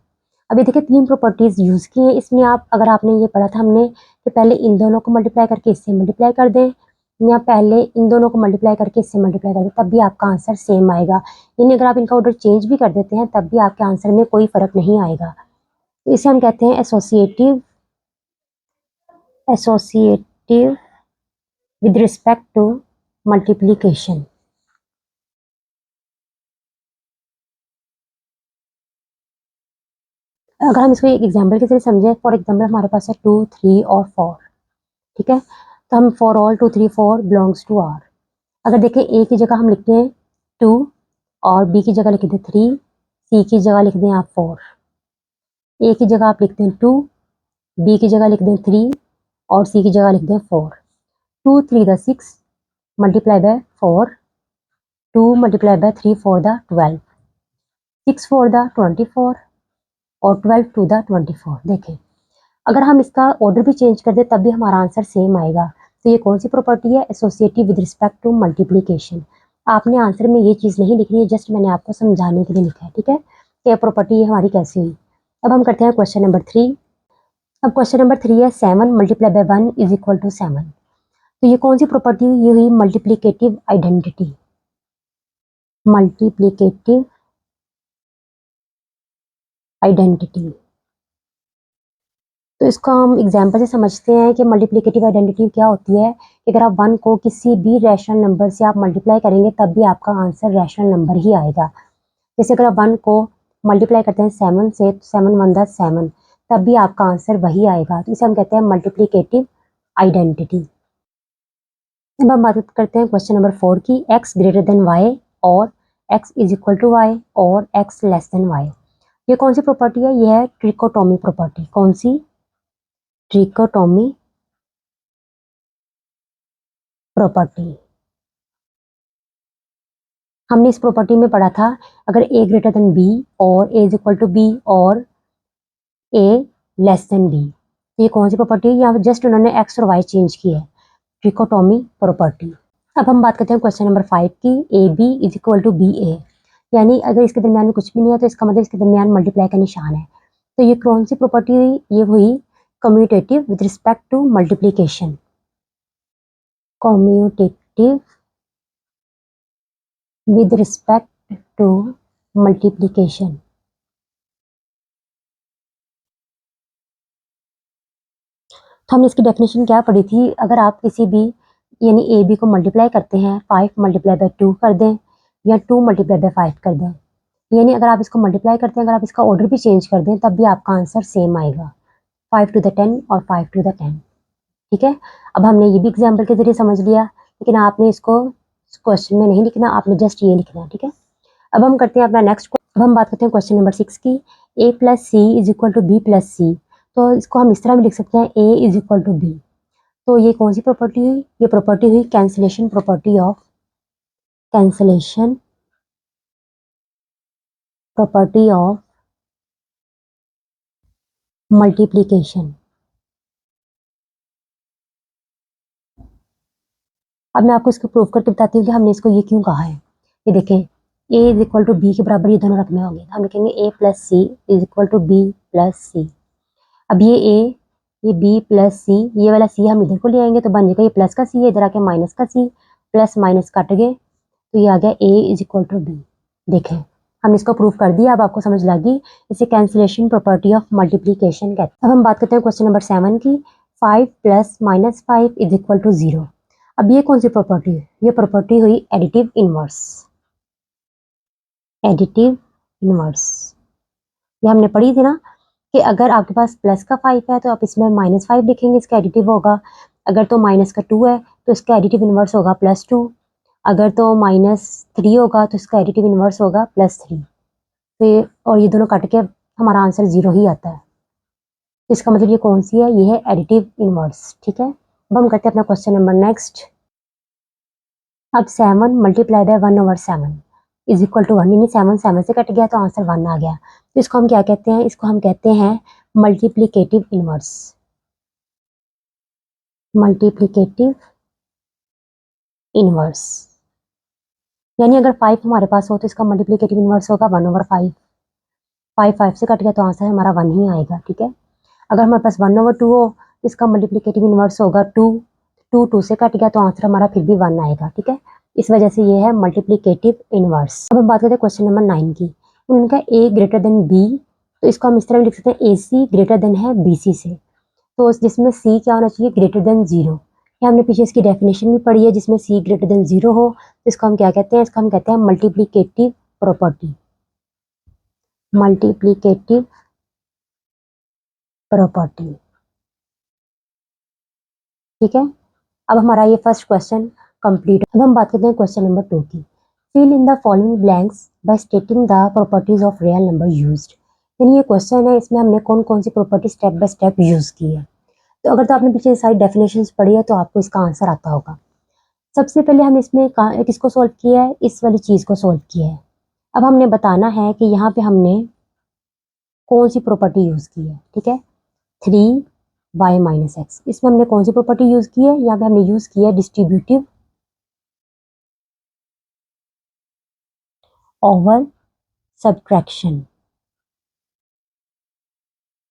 अभी देखिए 3 प्रॉपर्टीज यूज की हैं इसमें। आप अगर आपने ये पढ़ा था हमने कि पहले इन दोनों को मल्टीप्लाई करके इससे मल्टीप्लाई कर दें, या पहले इन दोनों को मल्टीप्लाई करके इससे मल्टीप्लाई कर दें, तब भी आपका आंसर सेम आएगा। यानी अगर आप इनका ऑर्डर चेंज भी कर देते हैं तब भी आपके आंसर में कोई फर्क नहीं आएगा। तो इसे हम कहते हैं associative with respect to multiplication. अगर हम इसको एक एग्जाम्पल के जरिए समझें, फॉर एग्जाम्पल हमारे पास है 2 3 और 4, ठीक है। तो हम for all 2 3 4 belongs to R. अगर देखें ए की जगह हम लिखते हैं 2 और बी की जगह लिख दें 3, सी की जगह लिख दें आप 4। ए की जगह आप लिखते हैं 2, बी की जगह लिख दें 3 और सी की जगह लिख दें 4। 2 3 the 6 multiply by 4, 2 multiply by 3 4 the 12, 6 4 the 24 और 12 2 द 24। देखें अगर हम इसका ऑर्डर भी चेंज कर दें तब भी हमारा आंसर सेम आएगा। तो ये कौन सी प्रॉपर्टी है, associative with respect to multiplication. आपने आंसर में ये चीज़ नहीं लिखनी है, जस्ट मैंने आपको समझाने के लिए लिखा है, ठीक है। ये प्रॉपर्टी हमारी कैसे हुई। अब हम करते हैं क्वेश्चन नंबर 3। अब क्वेश्चन नंबर 3 है 7 multiply by 1 is equal to 7। तो ये कौन सी प्रॉपर्टी हुई, ये हुई मल्टीप्लीकेटिव आइडेंटिटी। Multiplicative identity. तो इसको हम एग्जाम्पल से समझते हैं कि मल्टीप्लिकेटिव आइडेंटिटी क्या होती है। कि अगर आप 1 को किसी भी रैशनल नंबर से आप मल्टीप्लाई करेंगे तब भी आपका आंसर रैशनल नंबर ही आएगा। जैसे अगर आप 1 को मल्टीप्लाई करते हैं 7 से, तो 7 1 द 7, तब भी आपका आंसर वही आएगा। तो इसे हम कहते हैं मल्टीप्लिकेटिव आइडेंटिटी। अब हम बात करते हैं क्वेश्चन नंबर 4 की, x ग्रेटर देन y और x is equal to y और x लेस देन y। ये कौन सी प्रॉपर्टी है, ये है ट्रिकोटोमी प्रॉपर्टी। कौन सी, ट्रिकोटोमी प्रॉपर्टी। हमने इस प्रॉपर्टी में पढ़ा था अगर a ग्रेटर देन b और a is equal to b और a लेस देन b। ये कौन सी प्रॉपर्टी है, यहाँ जस्ट उन्होंने x और y चेंज किया है, ट्रिकोटोमी प्रॉपर्टी। अब हम बात करते हैं क्वेश्चन नंबर 5 की, A B is equal to B A. यानी अगर इसके दरमियान में कुछ भी नहीं है तो इसका मतलब इसके दरमियान मल्टीप्लाई का निशान है। तो ये कौन सी प्रॉपर्टी हुई, ये हुई commutative with respect to multiplication. Commutative with respect to multiplication। तो हमने इसकी डेफिनेशन क्या पढ़ी थी, अगर आप किसी भी यानी ए बी को मल्टीप्लाई करते हैं 5 मल्टीप्लाई बाय 2 कर दें या 2 मल्टीप्लाई बाय 5 कर दें, यानी अगर आप इसको मल्टीप्लाई करते हैं, अगर आप इसका ऑर्डर भी चेंज कर दें तब भी आपका आंसर सेम आएगा, 5 टू द 10 और 5 टू द 10, ठीक है। अब हमने ये भी एग्जाम्पल के जरिए समझ लिया, लेकिन आपने इसको क्वेश्चन में नहीं लिखना, आपने जस्ट ये लिखना है, ठीक है। अब हम करते हैं अपना नेक्स्ट। अब हम बात करते हैं क्वेश्चन नंबर 6 की, a plus C is equal to B plus C. तो इसको हम इस तरह भी लिख सकते हैं a is equal to B. तो ये कौन सी प्रॉपर्टी हुई, ये प्रॉपर्टी हुई कैंसिलेशन प्रॉपर्टी ऑफ मल्टीप्लीकेशन। अब मैं आपको इसको प्रूव करके बताती हूँ कि हमने इसको ये क्यों कहा है। ये देखें a is equal to B के बराबर ये दोनों रकमे होंगे, हम लिखेंगे a plus C is equal to B plus C. अब ये a, ये b प्लस सी, ये वाला c हम इधर को ले आएंगे तो बन जाएगा ये प्लस का c है, इधर आके माइनस का c, प्लस माइनस कट गए तो ये आ गया a is equal to B. देखें हम इसको प्रूव कर दिया, अब आपको समझ लगी। इसे कैंसिलेशन प्रॉपर्टी ऑफ मल्टीप्लीकेशन कहते हैं। अब हम बात करते हैं क्वेश्चन नंबर 7 की, 5 plus minus 5 is equal to 0। अब ये कौन सी प्रॉपर्टी है, ये प्रॉपर्टी हुई एडिटिव इनवर्स। एडिटिव इनवर्स ये हमने पढ़ी थी ना कि अगर आपके पास प्लस का 5 है तो आप इसमें -5 लिखेंगे, इसका एडिटिव होगा। अगर तो माइनस का 2 है तो इसका एडिटिव इन्वर्स होगा +2। अगर तो -3 होगा तो इसका एडिटिव इन्वर्स होगा +3। फिर और ये दोनों कट के हमारा आंसर 0 ही आता है। इसका मतलब ये कौन सी है? ये है एडिटिव इन्वर्स। ठीक है, अब हम करते हैं अपना क्वेश्चन नंबर नेक्स्ट। अब 7 multiply by 1/7 is equal to 1, यानी 7 से कट गया तो आंसर 1 आ गया। तो इसको हम क्या कहते हैं? इसको हम कहते हैं मल्टीप्लिकेटिव इन्वर्स। मल्टीप्लिकेटिव इन्वर्स यानी अगर 5 हमारे पास हो तो इसका मल्टीप्लिकेटिव इन्वर्स होगा 1/5। 5 से कट गया तो आंसर हमारा 1 ही आएगा। ठीक है, अगर हमारे पास 1/2 हो तो इसका मल्टीप्लिकेटिव इन्वर्स होगा 2। 2 से कट गया तो आंसर हमारा फिर भी 1 आएगा। ठीक है, इस वजह से ये है मल्टीप्लिकेटिव इन्वर्स। अब हम बात करते हैं क्वेश्चन नंबर 9 की। उनका a ग्रेटर देन b, तो इसको हम इस तरह लिख सकते हैं AC ग्रेटर देन है BC से। तो जिसमें C क्या होना चाहिए? Greater than 0। ये हमने पीछे इसकी डेफिनेशन भी पढ़ी है, जिसमें C ग्रेटर देन 0 हो तो इसको हम क्या कहते हैं? इसको हम कहते हैं मल्टीप्लिकेटिव प्रॉपर्टी। Multiplicative property. ठीक है, अब हमारा ये फर्स्ट क्वेश्चन कंप्लीट। अब हम बात करते हैं क्वेश्चन नंबर 2 की। Fill in the following blanks by stating the properties of real number used. यानी ये क्वेश्चन है, इसमें हमने कौन कौन सी property step by step use की है। तो अगर तो आपने पीछे सारी डेफिनेशंस पढ़ी है तो आपको इसका आंसर आता होगा। सबसे पहले हम इसमें किसको सॉल्व किया है? इस वाली चीज को सॉल्व किया है। अब हमने बताना है कि यहाँ पे हमने कौन सी प्रॉपर्टी यूज की है। ठीक है, 3y - x, इसमें हमने कौन सी प्रॉपर्टी यूज की है? यहाँ पे हमने यूज किया है डिस्ट्रीब्यूटिव ओवर सब्ट्रैक्शन।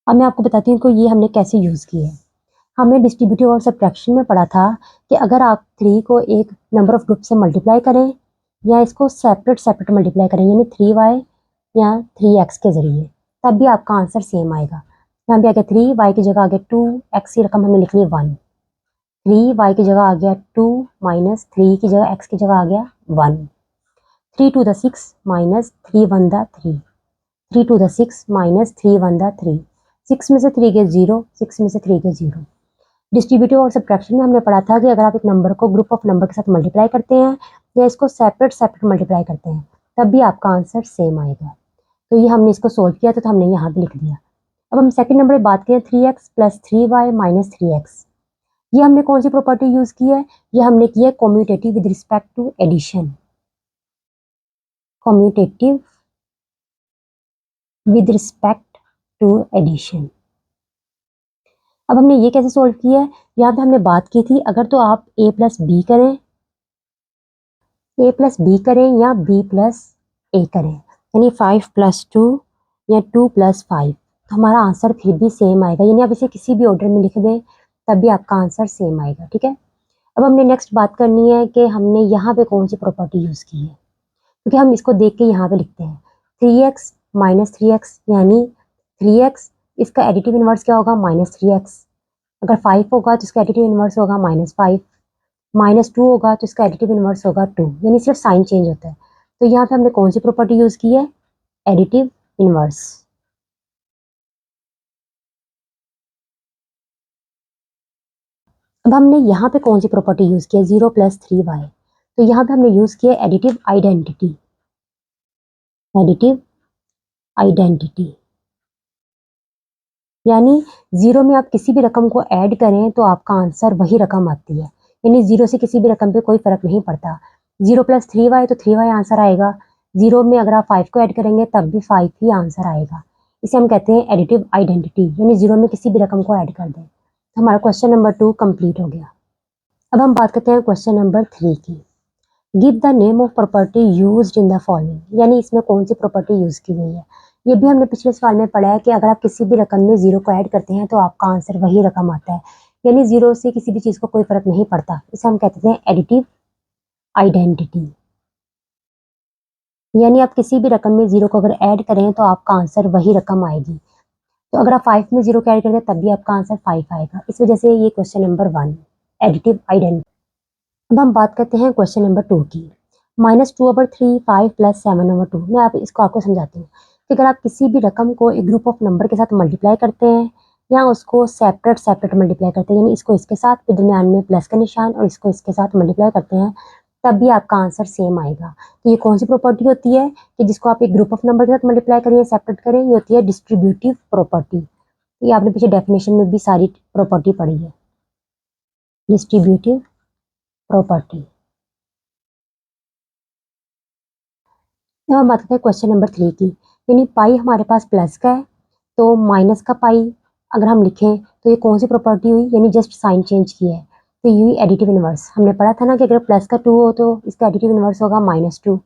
अब मैं आपको बताती हूँ कि ये हमने कैसे यूज की है। हमने डिस्ट्रीब्यूटिव और सब्ट्रैक्शन में पढ़ा था कि अगर आप 3 को एक नंबर ऑफ ग्रुप से मल्टीप्लाई करें या इसको सेपरेट सेपरेट मल्टीप्लाई करें, यानी 3y या 3x के जरिए, तब भी आपका आंसर सेम आएगा। यहाँ पे आ गया 3y की जगह आ गया 2, x की रकम हमने लिख ली 1। 3y की जगह आ गया 2 माइनस 3 की जगह x की जगह आ गया 1। 3 to the 6 minus 3 1 the 3। 3 to the 6 minus 3 1 the 3। 6 में से 3 गए 0, 6 में से 3 गए 0। डिस्ट्रीब्यूटिव और सब्ट्रैक्शन में हमने पढ़ा था कि अगर आप एक नंबर को ग्रुप ऑफ नंबर के साथ मल्टीप्लाई करते हैं या इसको सेपरेट सेपरेट मल्टीप्लाई करते हैं तब भी आपका आंसर सेम आएगा। तो ये हमने इसको सोल्व किया तो हमने यहाँ पे लिख दिया। अब हम सेकंड नंबर पे बात करें 3x + 3y - 3x। ये हमने कौन सी प्रॉपर्टी यूज की है? ये हमने की है commutative with respect to addition. Commutative with respect to addition. अब हमने ये कैसे सोल्व किया है? यहाँ पे हमने बात की थी अगर तो आप a + b करें, a + b करें या b + a करें, यानी 5 + 2 या 2 + 5, तो हमारा आंसर फिर भी सेम आएगा। यानी आप इसे किसी भी ऑर्डर में लिख दें तब भी आपका आंसर सेम आएगा। ठीक है, अब हमने नेक्स्ट बात करनी है कि हमने यहाँ पे कौन सी प्रॉपर्टी यूज की है, क्योंकि हम इसको देख के यहाँ पे लिखते हैं 3x - 3x, यानी 3x, इसका एडिटिव इन्वर्स क्या होगा? -3x। अगर 5 होगा तो इसका एडिटिव इन्वर्स होगा -5। -2 होगा तो इसका एडिटिव इन्वर्स होगा 2, यानी सिर्फ साइन चेंज होता है। तो यहाँ पे हमने कौन सी प्रॉपर्टी यूज की है? Additive inverse. अब हमने यहाँ पे कौन सी प्रॉपर्टी यूज की है? 0 + 3y, तो यहाँ पे हमने यूज किया एडिटिव आइडेंटिटी। एडिटिव आइडेंटिटी यानी 0 में आप किसी भी रकम को ऐड करें तो आपका आंसर वही रकम आती है, यानी 0 से किसी भी रकम पे कोई फर्क नहीं पड़ता। 0 + 3y तो 3y आंसर आएगा। 0 में अगर आप 5 को ऐड करेंगे तब भी 5 ही आंसर आएगा। इसे हम कहते हैं एडिटिव आइडेंटिटी, यानी 0 में किसी भी रकम को ऐड कर दें। तो हमारा क्वेश्चन नंबर 2 कंप्लीट हो गया। अब हम बात करते हैं क्वेश्चन नंबर 3 की। Give the name of property used in the following, यानी इसमें कौन सी प्रॉपर्टी यूज की गई है। ये भी हमने पिछले सवाल में पढ़ा है कि अगर आप किसी भी रकम में 0 को ऐड करते हैं तो आपका आंसर वही रकम आता है, यानी 0 से किसी भी चीज को कोई फर्क नहीं पड़ता। इसे हम कहते हैं एडिटिव आइडेंटिटी, यानी आप किसी भी रकम में 0 को अगर ऐड करें तो आपका आंसर वही रकम आएगी। तो अगर आप 5 में 0 को ऐड करते हैं तब भी आपका आंसर 5 आएगा। इस वजह से ये क्वेश्चन नंबर 1 एडिटिव आइडेंटिटी। अब हम बात करते हैं क्वेश्चन नंबर 2 की। -2/3 5 + 7/2, मैं इसको आपको समझाती हूँ। कि अगर आप किसी भी रकम को एक ग्रुप ऑफ नंबर के साथ मल्टीप्लाई करते हैं या उसको सेपरेट मल्टीप्लाई करते हैं, यानी इसको इसके साथ फिर दरमियान में प्लस का निशान और इसको इसके साथ मल्टीप्लाई करते हैं, तब भी आपका आंसर सेम आएगा। तो ये कौन सी प्रॉपर्टी होती है कि जिसको आप एक ग्रुप ऑफ नंबर के साथ मल्टीप्लाई करें या सेपरेट करें, ये होती है डिस्ट्रीब्यूटिव प्रॉपर्टी। ये आपने पीछे डेफिनेशन में भी सारी प्रॉपर्टी पढ़ी है, डिस्ट्रीब्यूटिव प्रॉपर्टी। अब हम बात करते हैं क्वेश्चन नंबर 3 की, यानी पाई हमारे पास प्लस का है तो माइनस का पाई अगर हम लिखें तो ये कौन सी प्रॉपर्टी हुई, यानी जस्ट साइन चेंज किया है, तो ये हुई एडिटिव इनवर्स। हमने पढ़ा था ना कि अगर प्लस का 2 हो तो इसका एडिटिव इनवर्स होगा -2,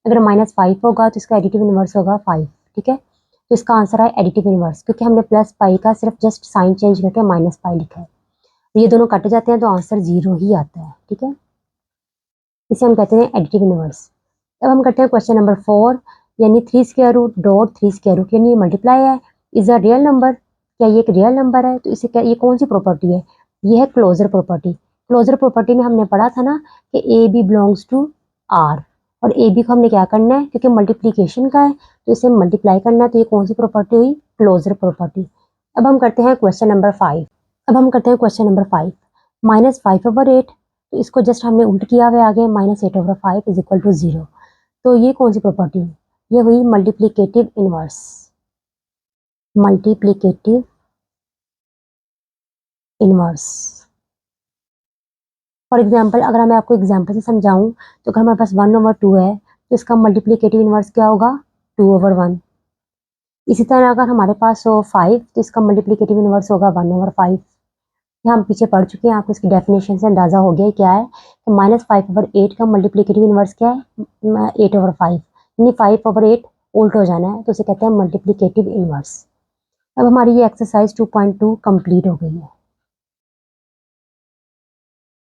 अगर -5 होगा तो इसका एडिटिव इनवर्स होगा 5। ठीक है, तो इसका आंसर है एडिटिव इनवर्स, क्योंकि हमने प्लस पाई का सिर्फ जस्ट साइन चेंज करके माइनस पाई लिखा है। तो ये दोनों कट जाते हैं तो आंसर 0 ही आता है। ठीक है, इसे हम कहते हैं एडिटिव इनवर्स। अब हम करते हैं क्वेश्चन नंबर 4, यानी 3 square root dot 3 square root, यानी ये मल्टीप्लाई है, इज अ रियल नंबर, क्या ये एक रियल नंबर है, तो इसे क्या, ये कौन सी प्रॉपर्टी है, ये है क्लोजर प्रॉपर्टी। क्लोजर प्रॉपर्टी में हमने पढ़ा था ना कि A B belongs to R, और ए बी को हमने क्या करना है, क्योंकि मल्टीप्लीकेशन का है तो इसे मल्टीप्लाई करना है, तो ये कौन सी प्रॉपर्टी हुई, क्लोजर प्रॉपर्टी। अब हम करते हैं क्वेश्चन नंबर 5। अब हम करते हैं क्वेश्चन नंबर 5, -5/8, तो इसको जस्ट हमने उल्ट किया हुआ आगे, -8/5 इज इक्वल टू 0। तो ये कौन सी प्रॉपर्टी है, ये हुई multiplicative inverse, multiplicative inverse. For example अगर मैं आपको एग्जांपल से समझाऊं तो अगर हमारे पास 1/2 है तो इसका मल्टीप्लिकेटिव इनवर्स क्या होगा, 2/1। इसी तरह अगर हमारे पास हो 5 तो इसका मल्टीप्लिकेटिव इनवर्स होगा 1/5। ये हम पीछे पढ़ चुके हैं, आपको इसकी डेफिनेशन से अंदाजा हो गया क्या है, तो -5/8 का मल्टीप्लिकेटिव इनवर्स क्या है, 8/5, यानी 5/8 उल्ट हो जाना है, तो उसे कहते हैं मल्टीप्लिकेटिव इनवर्स। अब हमारी ये एक्सरसाइज 2.2 कंप्लीट हो गई है।